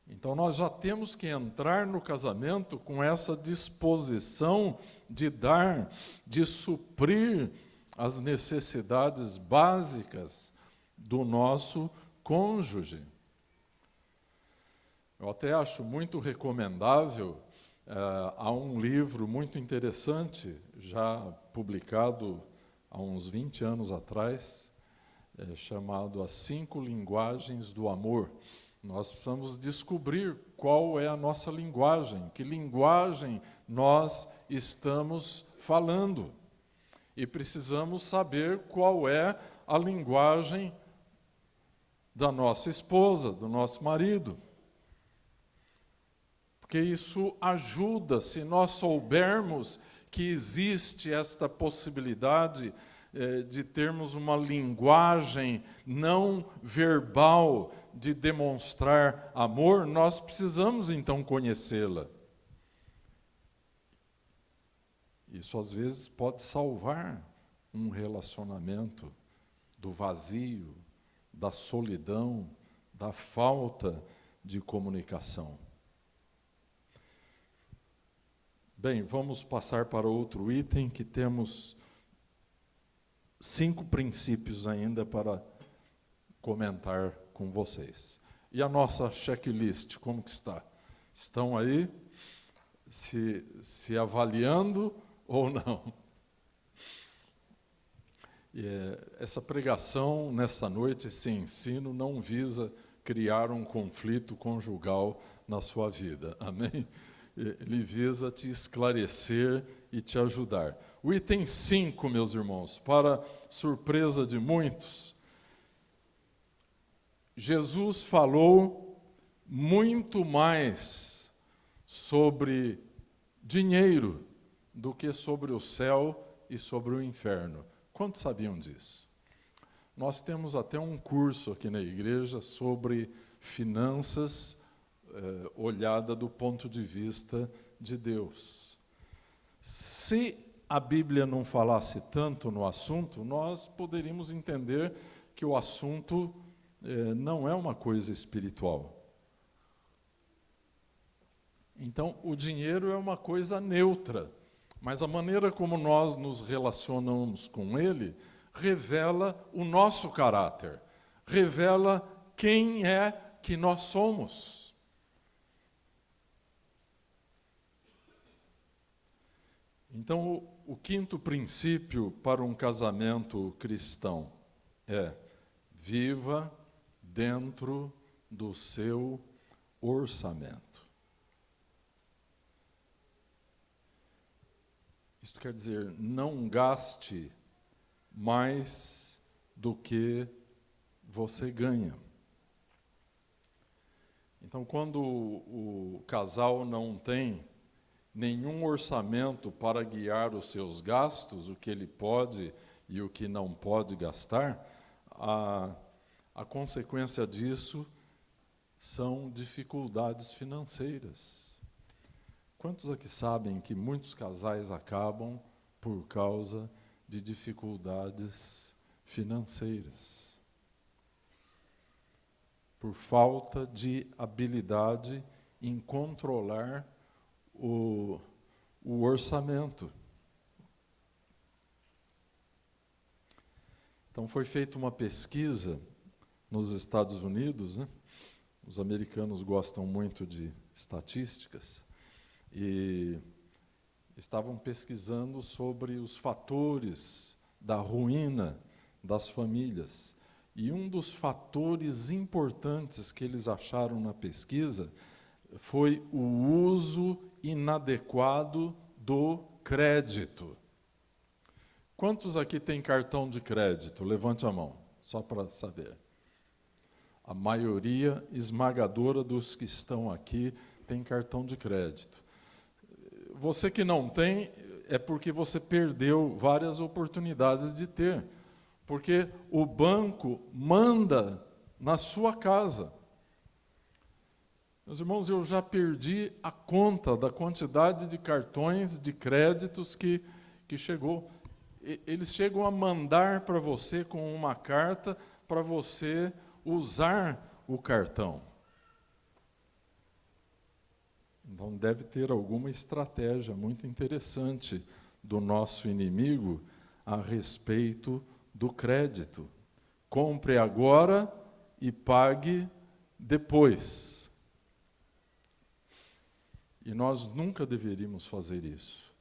Então, nós já temos que entrar no casamento com essa disposição de dar, de suprir as necessidades básicas do nosso cônjuge. Eu até acho muito recomendável, há um livro muito interessante, já publicado há uns 20 anos atrás, chamado As 5 Linguagens do Amor. Nós precisamos descobrir qual é a nossa linguagem, que linguagem nós estamos falando. E precisamos saber qual é a linguagem da nossa esposa, do nosso marido. Porque isso ajuda, se nós soubermos que existe esta possibilidade de termos uma linguagem não verbal de demonstrar amor, nós precisamos então conhecê-la. Isso às vezes pode salvar um relacionamento do vazio, da solidão, da falta de comunicação. Bem, vamos passar para outro item, que temos 5 princípios ainda para comentar com vocês. E a nossa checklist, como que está? Estão aí se avaliando ou não? Essa pregação nesta noite, esse ensino, não visa criar um conflito conjugal na sua vida, amém? Ele visa te esclarecer e te ajudar. O item 5, meus irmãos, para surpresa de muitos, Jesus falou muito mais sobre dinheiro do que sobre o céu e sobre o inferno. Quantos sabiam disso? Nós temos até um curso aqui na igreja sobre finanças, olhada do ponto de vista de Deus. Se a Bíblia não falasse tanto no assunto, nós poderíamos entender que o assunto não é uma coisa espiritual. Então, o dinheiro é uma coisa neutra, mas a maneira como nós nos relacionamos com ele revela o nosso caráter, revela quem é que nós somos. Então, o 5º princípio para um casamento cristão é: viva dentro do seu orçamento. Isto quer dizer, não gaste mais do que você ganha. Então, quando o casal não tem nenhum orçamento para guiar os seus gastos, o que ele pode e o que não pode gastar, a consequência disso são dificuldades financeiras. Quantos aqui sabem que muitos casais acabam por causa de dificuldades financeiras? Por falta de habilidade em controlar o orçamento. Então, foi feita uma pesquisa nos Estados Unidos, né? Os americanos gostam muito de estatísticas, e estavam pesquisando sobre os fatores da ruína das famílias. E um dos fatores importantes que eles acharam na pesquisa foi o uso inadequado do crédito. Quantos aqui têm cartão de crédito? Levante a mão, só para saber. A maioria esmagadora dos que estão aqui tem cartão de crédito. Você que não tem, é porque você perdeu várias oportunidades de ter. Porque o banco manda na sua casa. Meus irmãos, eu já perdi a conta da quantidade de cartões de créditos que chegou. Eles chegam a mandar para você com uma carta para você usar o cartão. Então deve ter alguma estratégia muito interessante do nosso inimigo a respeito do crédito. Compre agora e pague depois. E nós nunca deveríamos fazer isso.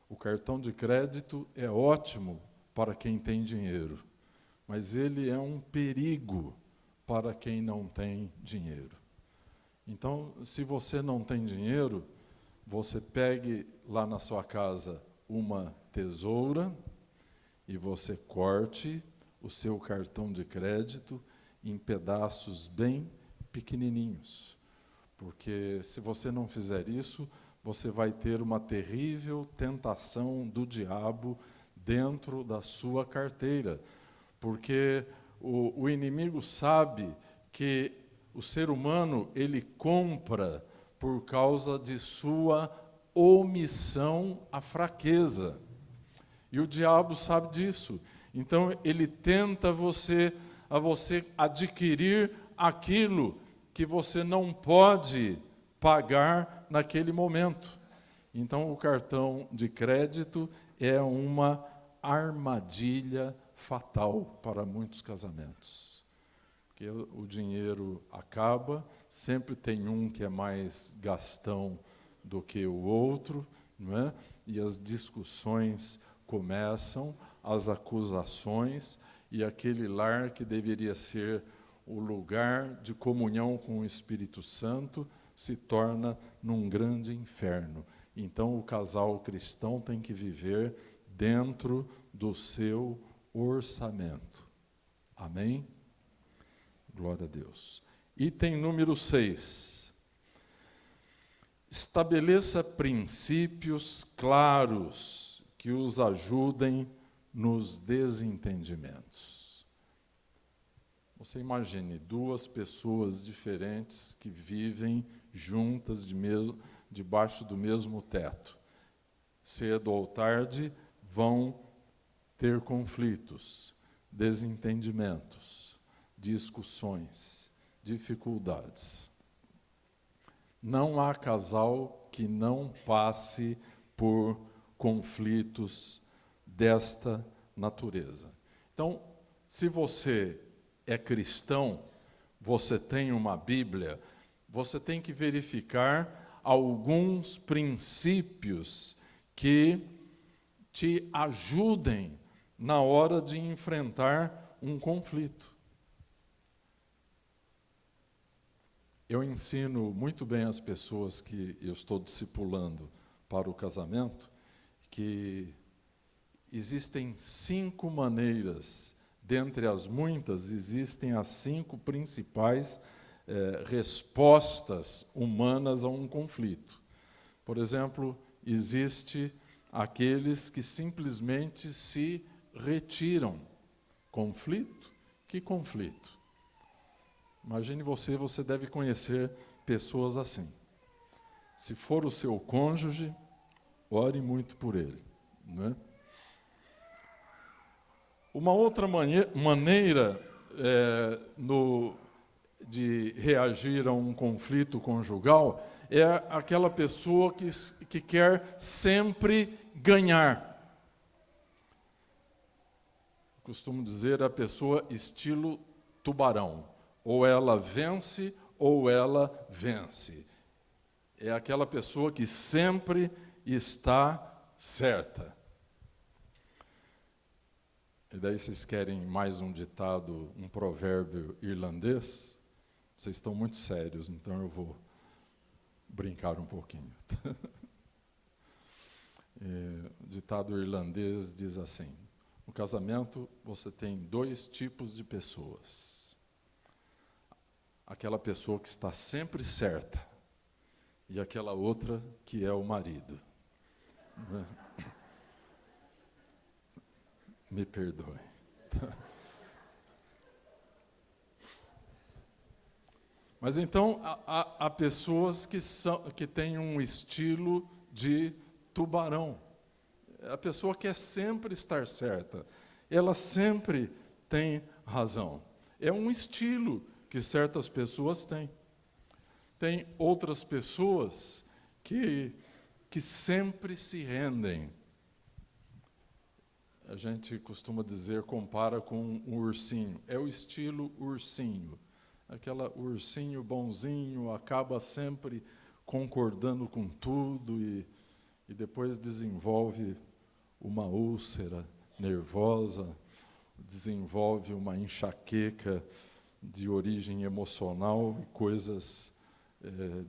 O cartão de crédito é ótimo para quem tem dinheiro, mas ele é um perigo para quem não tem dinheiro. Então, se você não tem dinheiro, você pegue lá na sua casa uma tesoura e você corte o seu cartão de crédito em pedaços bem pequenininhos. Porque se você não fizer isso, você vai ter uma terrível tentação do diabo dentro da sua carteira. Porque o inimigo sabe que o ser humano, ele compra por causa de sua omissão à fraqueza. E o diabo sabe disso. Então, ele tenta a você adquirir aquilo que você não pode pagar naquele momento. Então, o cartão de crédito é uma armadilha fatal para muitos casamentos. Porque o dinheiro acaba, sempre tem um que é mais gastão do que o outro, não é? E as discussões começam, as acusações, e aquele lar que deveria ser o lugar de comunhão com o Espírito Santo se torna num grande inferno. Então, o casal cristão tem que viver dentro do seu orçamento. Amém? Glória a Deus. Item número 6. Estabeleça princípios claros que os ajudem nos desentendimentos. Você imagine duas pessoas diferentes que vivem juntas debaixo do mesmo teto. Cedo ou tarde vão ter conflitos, desentendimentos, discussões, dificuldades. Não há casal que não passe por conflitos desta natureza. Então, se você é cristão, você tem uma Bíblia, você tem que verificar alguns princípios que te ajudem na hora de enfrentar um conflito. Eu ensino muito bem às pessoas que eu estou discipulando para o casamento que existem 5 maneiras. Dentre as muitas, existem as 5 principais respostas humanas a um conflito. Por exemplo, existe aqueles que simplesmente se retiram. Conflito? Que conflito? Imagine você deve conhecer pessoas assim. Se for o seu cônjuge, ore muito por ele, não é? Uma outra maneira de reagir a um conflito conjugal é aquela pessoa que quer sempre ganhar. Costumo dizer a pessoa estilo tubarão. Ou ela vence, ou ela vence. É aquela pessoa que sempre está certa. E daí vocês querem mais um ditado, um provérbio irlandês? Vocês estão muito sérios, então eu vou brincar um pouquinho. O ditado irlandês diz assim: no casamento você tem 2 tipos de pessoas. Aquela pessoa que está sempre certa e aquela outra que é o marido. Me perdoe. Mas então, há pessoas que têm um estilo de tubarão. A pessoa quer sempre estar certa. Ela sempre tem razão. É um estilo que certas pessoas têm. Tem outras pessoas que sempre se rendem. A gente costuma dizer, compara com um ursinho. É o estilo ursinho. Aquela ursinho bonzinho, acaba sempre concordando com tudo e depois desenvolve uma úlcera nervosa, desenvolve uma enxaqueca de origem emocional e coisas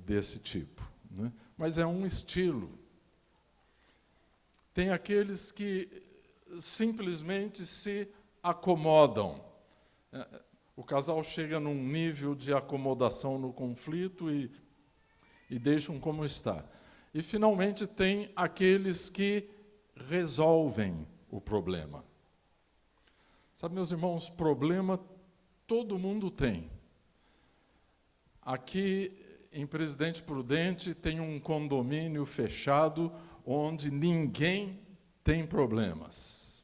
desse tipo, né? Mas é um estilo. Tem aqueles que simplesmente se acomodam. O casal chega num nível de acomodação no conflito e deixam como está. E, finalmente, tem aqueles que resolvem o problema. Sabe, meus irmãos, problema todo mundo tem. Aqui, em Presidente Prudente, tem um condomínio fechado onde ninguém tem problemas.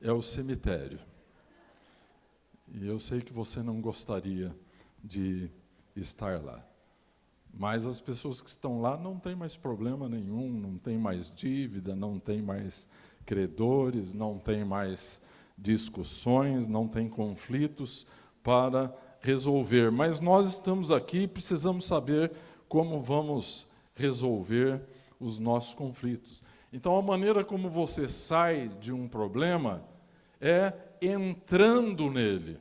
É o cemitério. E eu sei que você não gostaria de estar lá. Mas as pessoas que estão lá não têm mais problema nenhum, não têm mais dívida, não têm mais credores, não têm mais discussões, não têm conflitos para resolver. Mas nós estamos aqui e precisamos saber como vamos resolver os nossos conflitos. Então, a maneira como você sai de um problema é entrando nele.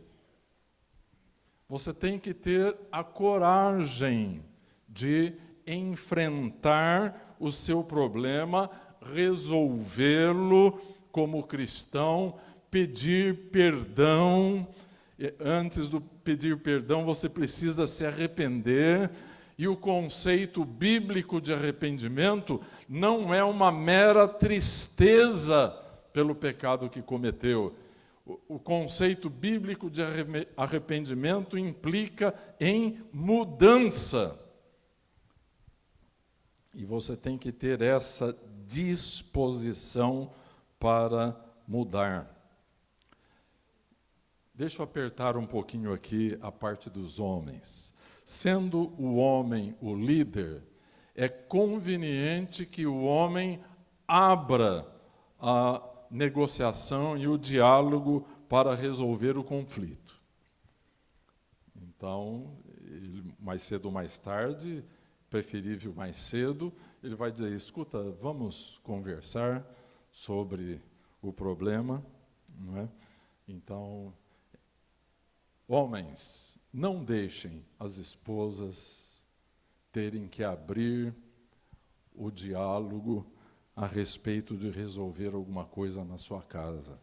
Você tem que ter a coragem de enfrentar o seu problema, resolvê-lo como cristão, pedir perdão. Antes do pedir perdão, você precisa se arrepender. E o conceito bíblico de arrependimento não é uma mera tristeza pelo pecado que cometeu. O conceito bíblico de arrependimento implica em mudança. E você tem que ter essa disposição para mudar. Deixa eu apertar um pouquinho aqui a parte dos homens. Sendo o homem o líder, é conveniente que o homem abra a negociação e o diálogo para resolver o conflito. Então, mais cedo ou mais tarde, preferível mais cedo, ele vai dizer, escuta, vamos conversar sobre o problema, não é? Então, homens, não deixem as esposas terem que abrir o diálogo a respeito de resolver alguma coisa na sua casa.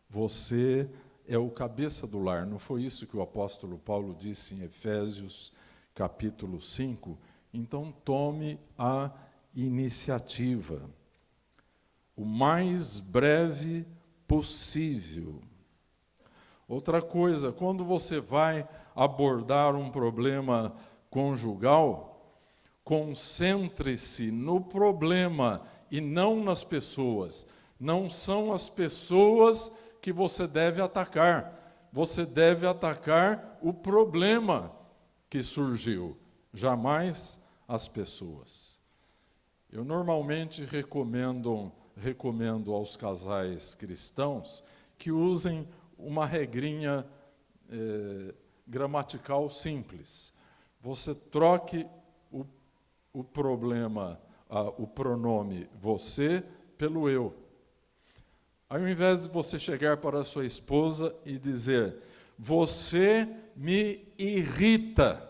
Você é o cabeça do lar. Não foi isso que o apóstolo Paulo disse em Efésios, capítulo 5? Então, tome a iniciativa. O mais breve possível. Outra coisa, quando você vai abordar um problema conjugal, concentre-se no problema e não nas pessoas. Não são as pessoas que você deve atacar. Você deve atacar o problema que surgiu, jamais as pessoas. Eu normalmente recomendo aos casais cristãos que usem uma regrinha gramatical simples. Você troque o problema, o pronome você pelo eu. Ao invés de você chegar para a sua esposa e dizer, você me irrita,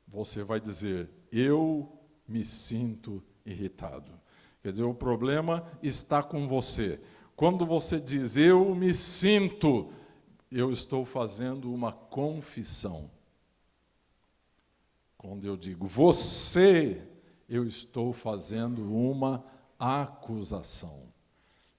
você vai dizer, eu me sinto irritado. Quer dizer, o problema está com você. Quando você diz, eu me sinto, eu estou fazendo uma confissão. Quando eu digo você, eu estou fazendo uma acusação.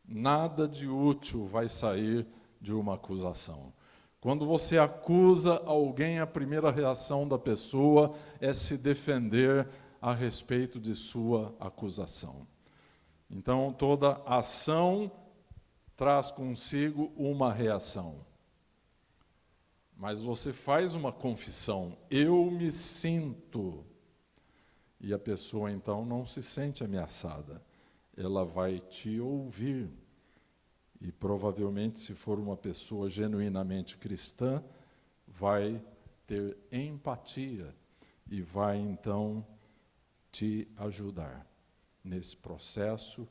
Nada de útil vai sair de uma acusação. Quando você acusa alguém, a primeira reação da pessoa é se defender a respeito de sua acusação. Então, toda ação traz consigo uma reação. Mas você faz uma confissão, eu me sinto, e a pessoa então não se sente ameaçada, ela vai te ouvir, e provavelmente, se for uma pessoa genuinamente cristã, vai ter empatia, e vai então te ajudar nesse processo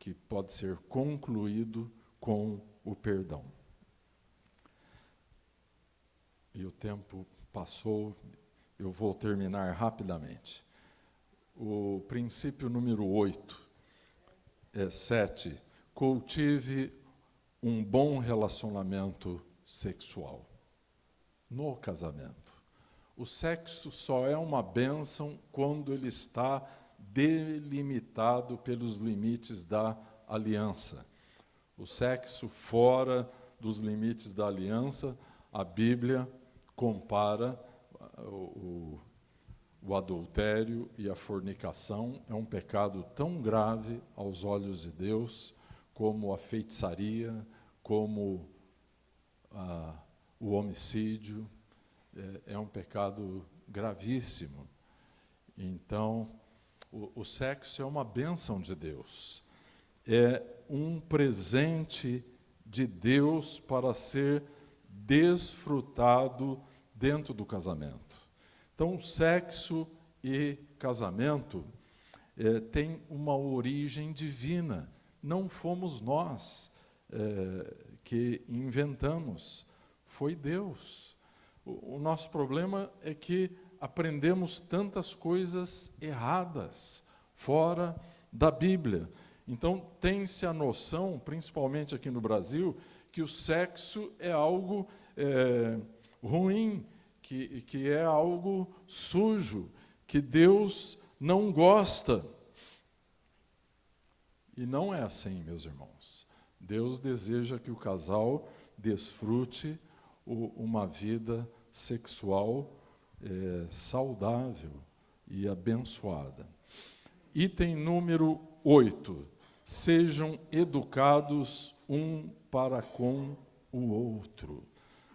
que pode ser concluído com o perdão. E o tempo passou, eu vou terminar rapidamente. O princípio número 7, cultive um bom relacionamento sexual no casamento. O sexo só é uma bênção quando ele está delimitado pelos limites da aliança. O sexo fora dos limites da aliança, a Bíblia compara o adultério e a fornicação. É um pecado tão grave aos olhos de Deus como a feitiçaria, como o homicídio. É um pecado gravíssimo. Então, o sexo é uma bênção de Deus. É um presente de Deus para ser desfrutado dentro do casamento. Então, sexo e casamento têm uma origem divina. Não fomos nós que inventamos, foi Deus. O nosso problema é que aprendemos tantas coisas erradas fora da Bíblia. Então, tem-se a noção, principalmente aqui no Brasil, que o sexo é algo ruim, que é algo sujo, que Deus não gosta. E não é assim, meus irmãos. Deus deseja que o casal desfrute uma vida sexual saudável e abençoada. Item número 8. Sejam educados um para com o outro.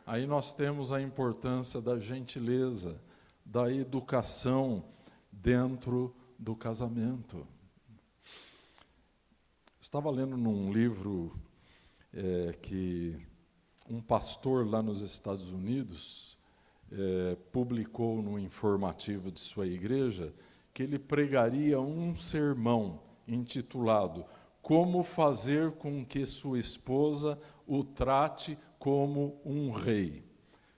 Aí nós temos a importância da gentileza, da educação dentro do casamento. Estava lendo num livro que um pastor lá nos Estados Unidos publicou no informativo de sua igreja, que ele pregaria um sermão intitulado Como fazer com que sua esposa o trate como um rei.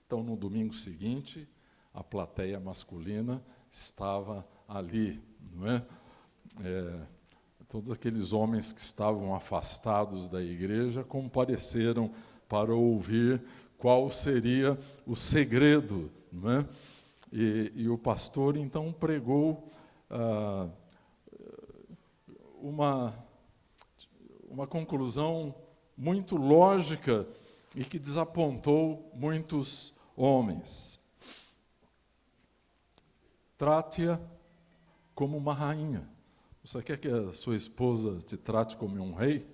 Então, no domingo seguinte, a plateia masculina estava ali, não é? Todos aqueles homens que estavam afastados da igreja compareceram para ouvir qual seria o segredo, não é? E o pastor, então, pregou uma conclusão muito lógica e que desapontou muitos homens. Trate-a como uma rainha. Você quer que a sua esposa te trate como um rei?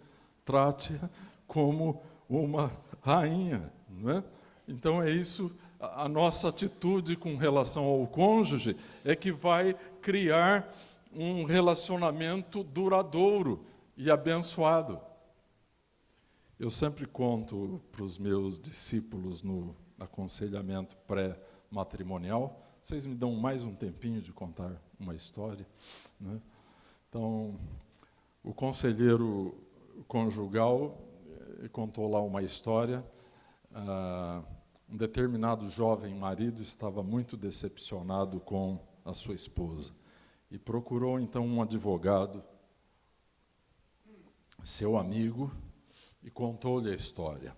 Trate-a como uma rainha, não é? Então é isso, a nossa atitude com relação ao cônjuge é que vai criar um relacionamento duradouro e abençoado. Eu sempre conto para os meus discípulos no aconselhamento pré-matrimonial. Vocês me dão mais um tempinho de contar uma história, né? Então, o conselheiro conjugal contou lá uma história. Um determinado jovem marido estava muito decepcionado com a sua esposa e procurou então um advogado, seu amigo, e contou-lhe a história.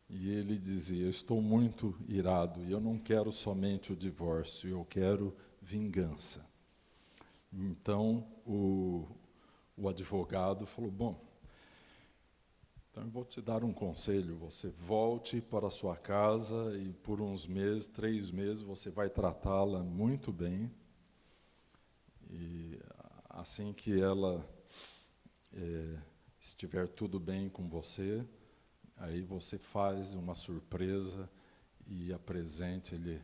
E ele dizia: estou muito irado, e eu não quero somente o divórcio, eu quero vingança. Então, o advogado falou, bom, então eu vou te dar um conselho, você volte para a sua casa e por uns meses, 3 meses, você vai tratá-la muito bem, e assim que ela estiver tudo bem com você, aí você faz uma surpresa e apresente-lhe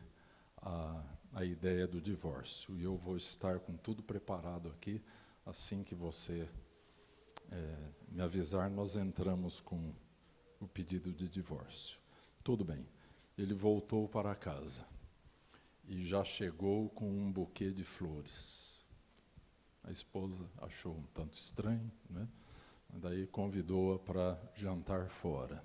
a ideia do divórcio. E eu vou estar com tudo preparado aqui, assim que você me avisar, nós entramos com o pedido de divórcio. Tudo bem. Ele voltou para casa e já chegou com um buquê de flores. A esposa achou um tanto estranho, né? Daí convidou-a para jantar fora.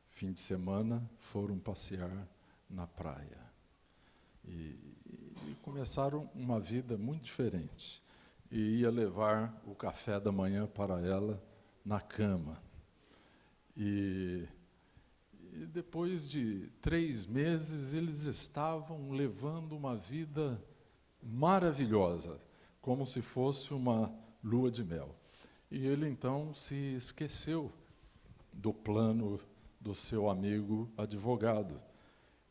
Fim de semana, foram passear na praia. E começaram uma vida muito diferente. E ia levar o café da manhã para ela na cama. E depois de 3 meses, eles estavam levando uma vida maravilhosa, como se fosse uma lua de mel. E ele, então, se esqueceu do plano do seu amigo advogado.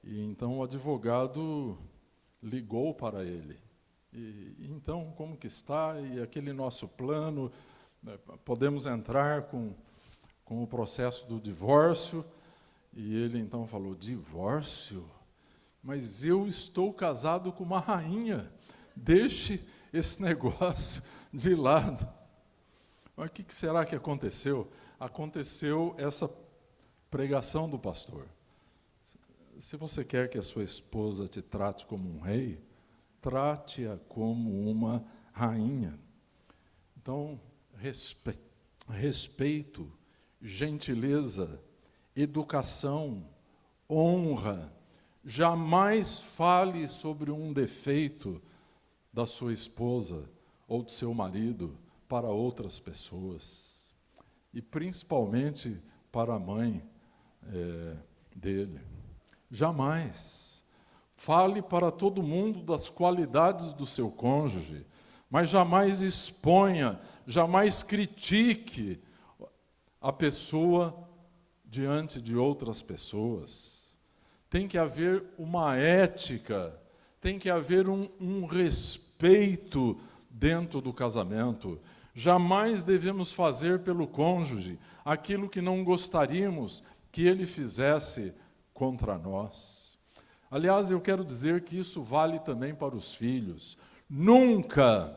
E então o advogado ligou para ele. Então, como que está? E aquele nosso plano, podemos entrar com o processo do divórcio? E ele então falou, divórcio? Mas eu estou casado com uma rainha, deixe esse negócio de lado. Mas o que será que aconteceu? Aconteceu essa pregação do pastor. Se você quer que a sua esposa te trate como um rei, trate-a como uma rainha. Então, respeito, gentileza, educação, honra. Jamais fale sobre um defeito da sua esposa ou do seu marido para outras pessoas. E principalmente para a mãe dele. Jamais. Fale para todo mundo das qualidades do seu cônjuge, mas jamais exponha, jamais critique a pessoa diante de outras pessoas. Tem que haver uma ética, tem que haver um respeito dentro do casamento. Jamais devemos fazer pelo cônjuge aquilo que não gostaríamos que ele fizesse contra nós. Aliás, eu quero dizer que isso vale também para os filhos. Nunca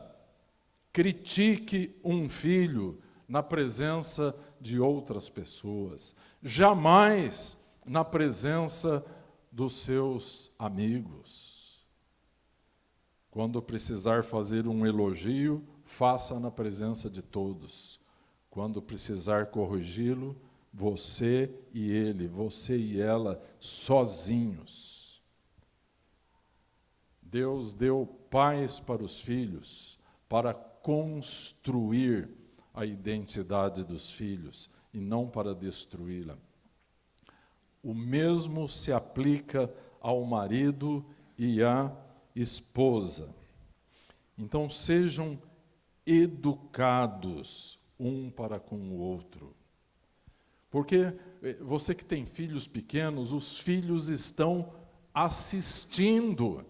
critique um filho na presença de outras pessoas. Jamais na presença dos seus amigos. Quando precisar fazer um elogio, faça na presença de todos. Quando precisar corrigi-lo, você e ele, você e ela, sozinhos. Deus deu pais para os filhos, para construir a identidade dos filhos, e não para destruí-la. O mesmo se aplica ao marido e à esposa. Então, sejam educados um para com o outro. Porque você que tem filhos pequenos, os filhos estão assistindo,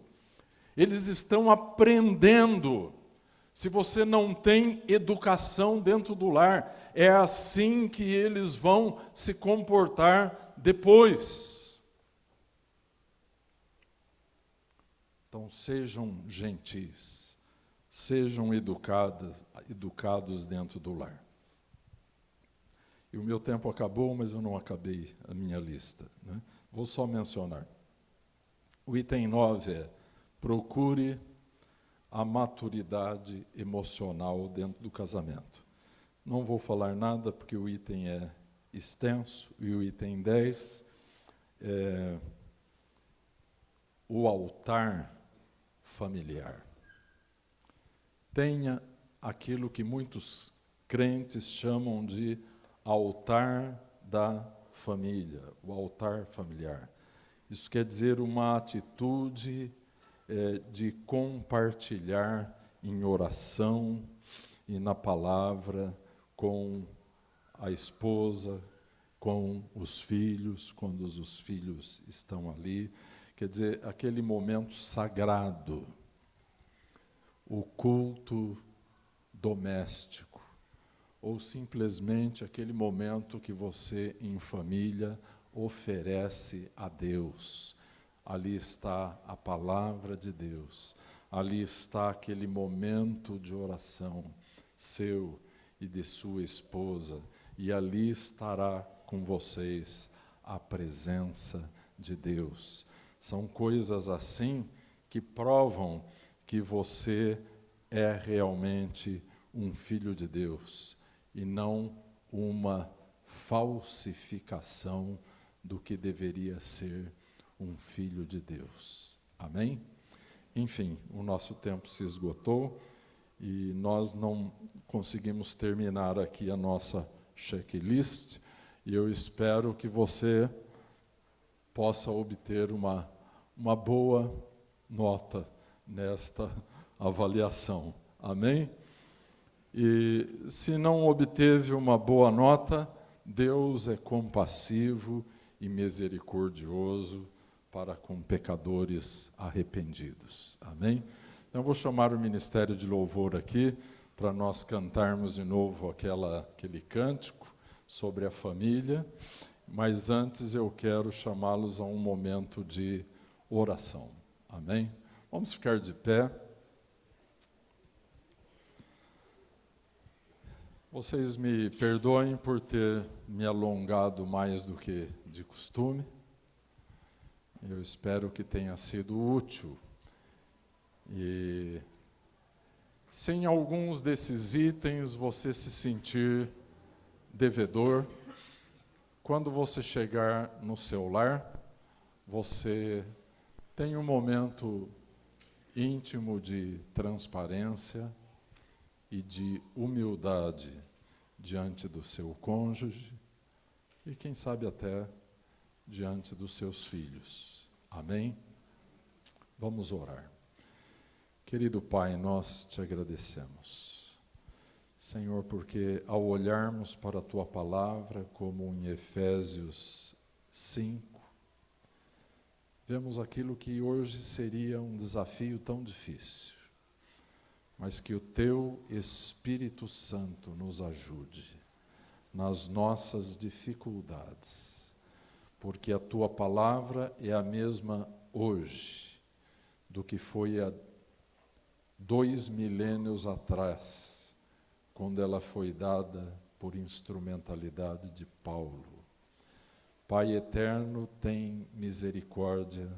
eles estão aprendendo. Se você não tem educação dentro do lar, é assim que eles vão se comportar depois. Então, sejam gentis, sejam educados dentro do lar. E o meu tempo acabou, mas eu não acabei a minha lista, né? Vou só mencionar. O item 9 é: procure a maturidade emocional dentro do casamento. Não vou falar nada, porque o item é extenso, e o item 10 é o altar familiar. Tenha aquilo que muitos crentes chamam de altar da família, o altar familiar. Isso quer dizer uma atitude de compartilhar em oração e na palavra com a esposa, com os filhos, quando os filhos estão ali. Quer dizer, aquele momento sagrado, o culto doméstico, ou simplesmente aquele momento que você, em família, oferece a Deus. Ali está a palavra de Deus, ali está aquele momento de oração seu e de sua esposa, e ali estará com vocês a presença de Deus. São coisas assim que provam que você é realmente um filho de Deus, e não uma falsificação do que deveria ser um filho de Deus. Amém? Enfim, o nosso tempo se esgotou e nós não conseguimos terminar aqui a nossa checklist, e eu espero que você possa obter uma boa nota nesta avaliação. Amém? E se não obteve uma boa nota, Deus é compassivo e misericordioso para com pecadores arrependidos. Amém? Então, eu vou chamar o Ministério de Louvor aqui, para nós cantarmos de novo aquele cântico sobre a família, mas antes eu quero chamá-los a um momento de oração. Amém? Vamos ficar de pé. Vocês me perdoem por ter me alongado mais do que de costume. Eu espero que tenha sido útil. E sem alguns desses itens você se sentir devedor, quando você chegar no seu lar, você tem um momento íntimo de transparência e de humildade diante do seu cônjuge e, quem sabe, até diante dos seus filhos. Amém? Vamos orar. Querido Pai, nós te agradecemos, Senhor, porque ao olharmos para a Tua Palavra, como em Efésios 5, vemos aquilo que hoje seria um desafio tão difícil, mas que o Teu Espírito Santo nos ajude nas nossas dificuldades, porque a Tua Palavra é a mesma hoje do que foi há 2 milênios atrás, quando ela foi dada por instrumentalidade de Paulo. Pai eterno, tem misericórdia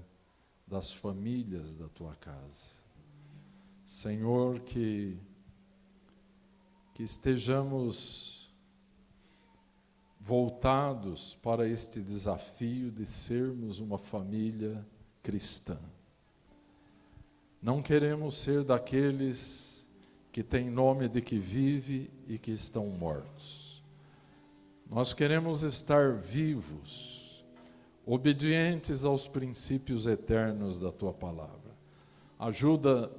das famílias da Tua casa. Senhor, que estejamos voltados para este desafio de sermos uma família cristã. Não queremos ser daqueles que têm nome de que vive e que estão mortos. Nós queremos estar vivos, obedientes aos princípios eternos da Tua Palavra. Ajuda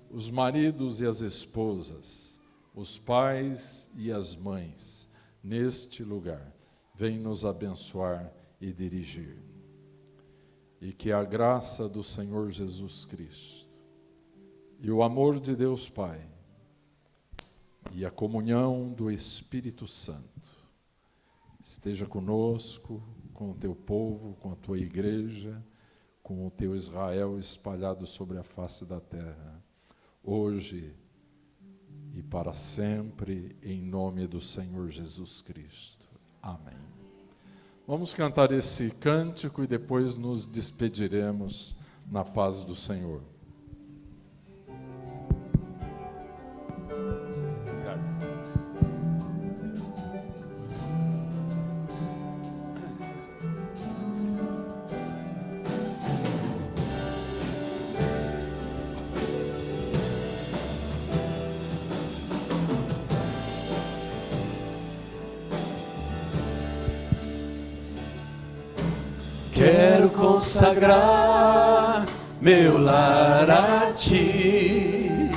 os maridos e as esposas, os pais e as mães, neste lugar. Vem nos abençoar e dirigir. E que a graça do Senhor Jesus Cristo, e o amor de Deus Pai, e a comunhão do Espírito Santo, esteja conosco, com o Teu povo, com a Tua igreja, com o Teu Israel espalhado sobre a face da terra, hoje e para sempre, em nome do Senhor Jesus Cristo. Amém. Vamos cantar esse cântico e depois nos despediremos na paz do Senhor. Quero consagrar meu lar a ti,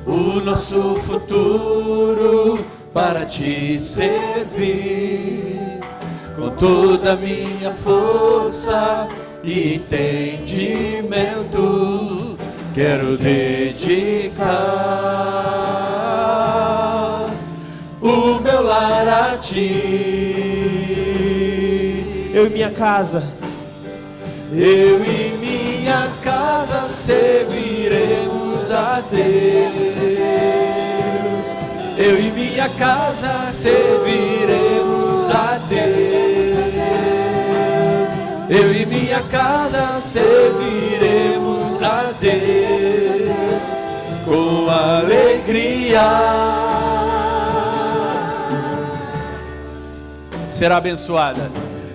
o nosso futuro para te servir, com toda a minha força e entendimento, quero dedicar o meu lar a ti. Eu e minha casa, eu e minha casa serviremos a Deus. Eu e minha casa serviremos a Deus. Eu e minha casa serviremos a Deus com alegria. Será abençoada.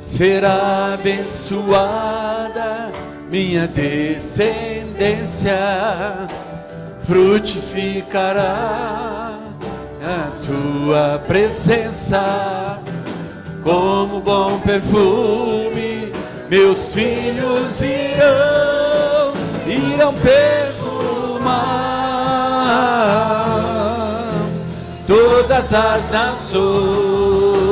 Será abençoada minha descendência, frutificará a tua presença como bom perfume. Meus filhos irão perfumar todas as nações.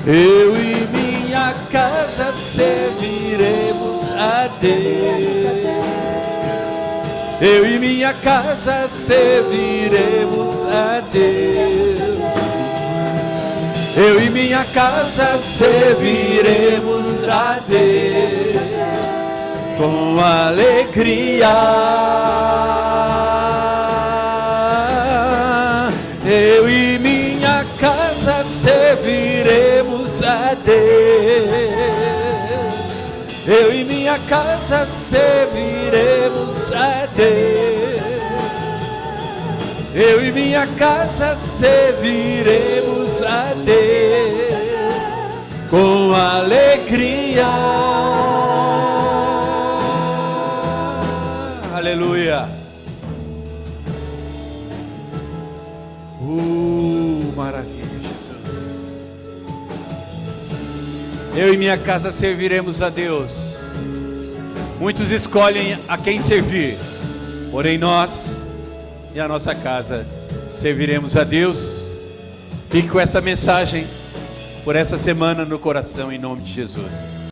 Eu e minha casa serviremos a Deus. Eu e minha casa serviremos a Deus. Eu e minha casa serviremos a Deus com alegria. Eu e minha casa serviremos a Deus. Eu e minha casa serviremos a Deus. Eu e minha casa serviremos a Deus com alegria. Aleluia. Maravilha, Jesus. Eu e minha casa serviremos a Deus. Muitos escolhem a quem servir, porém nós e a nossa casa serviremos a Deus. Fique com essa mensagem por essa semana no coração, em nome de Jesus.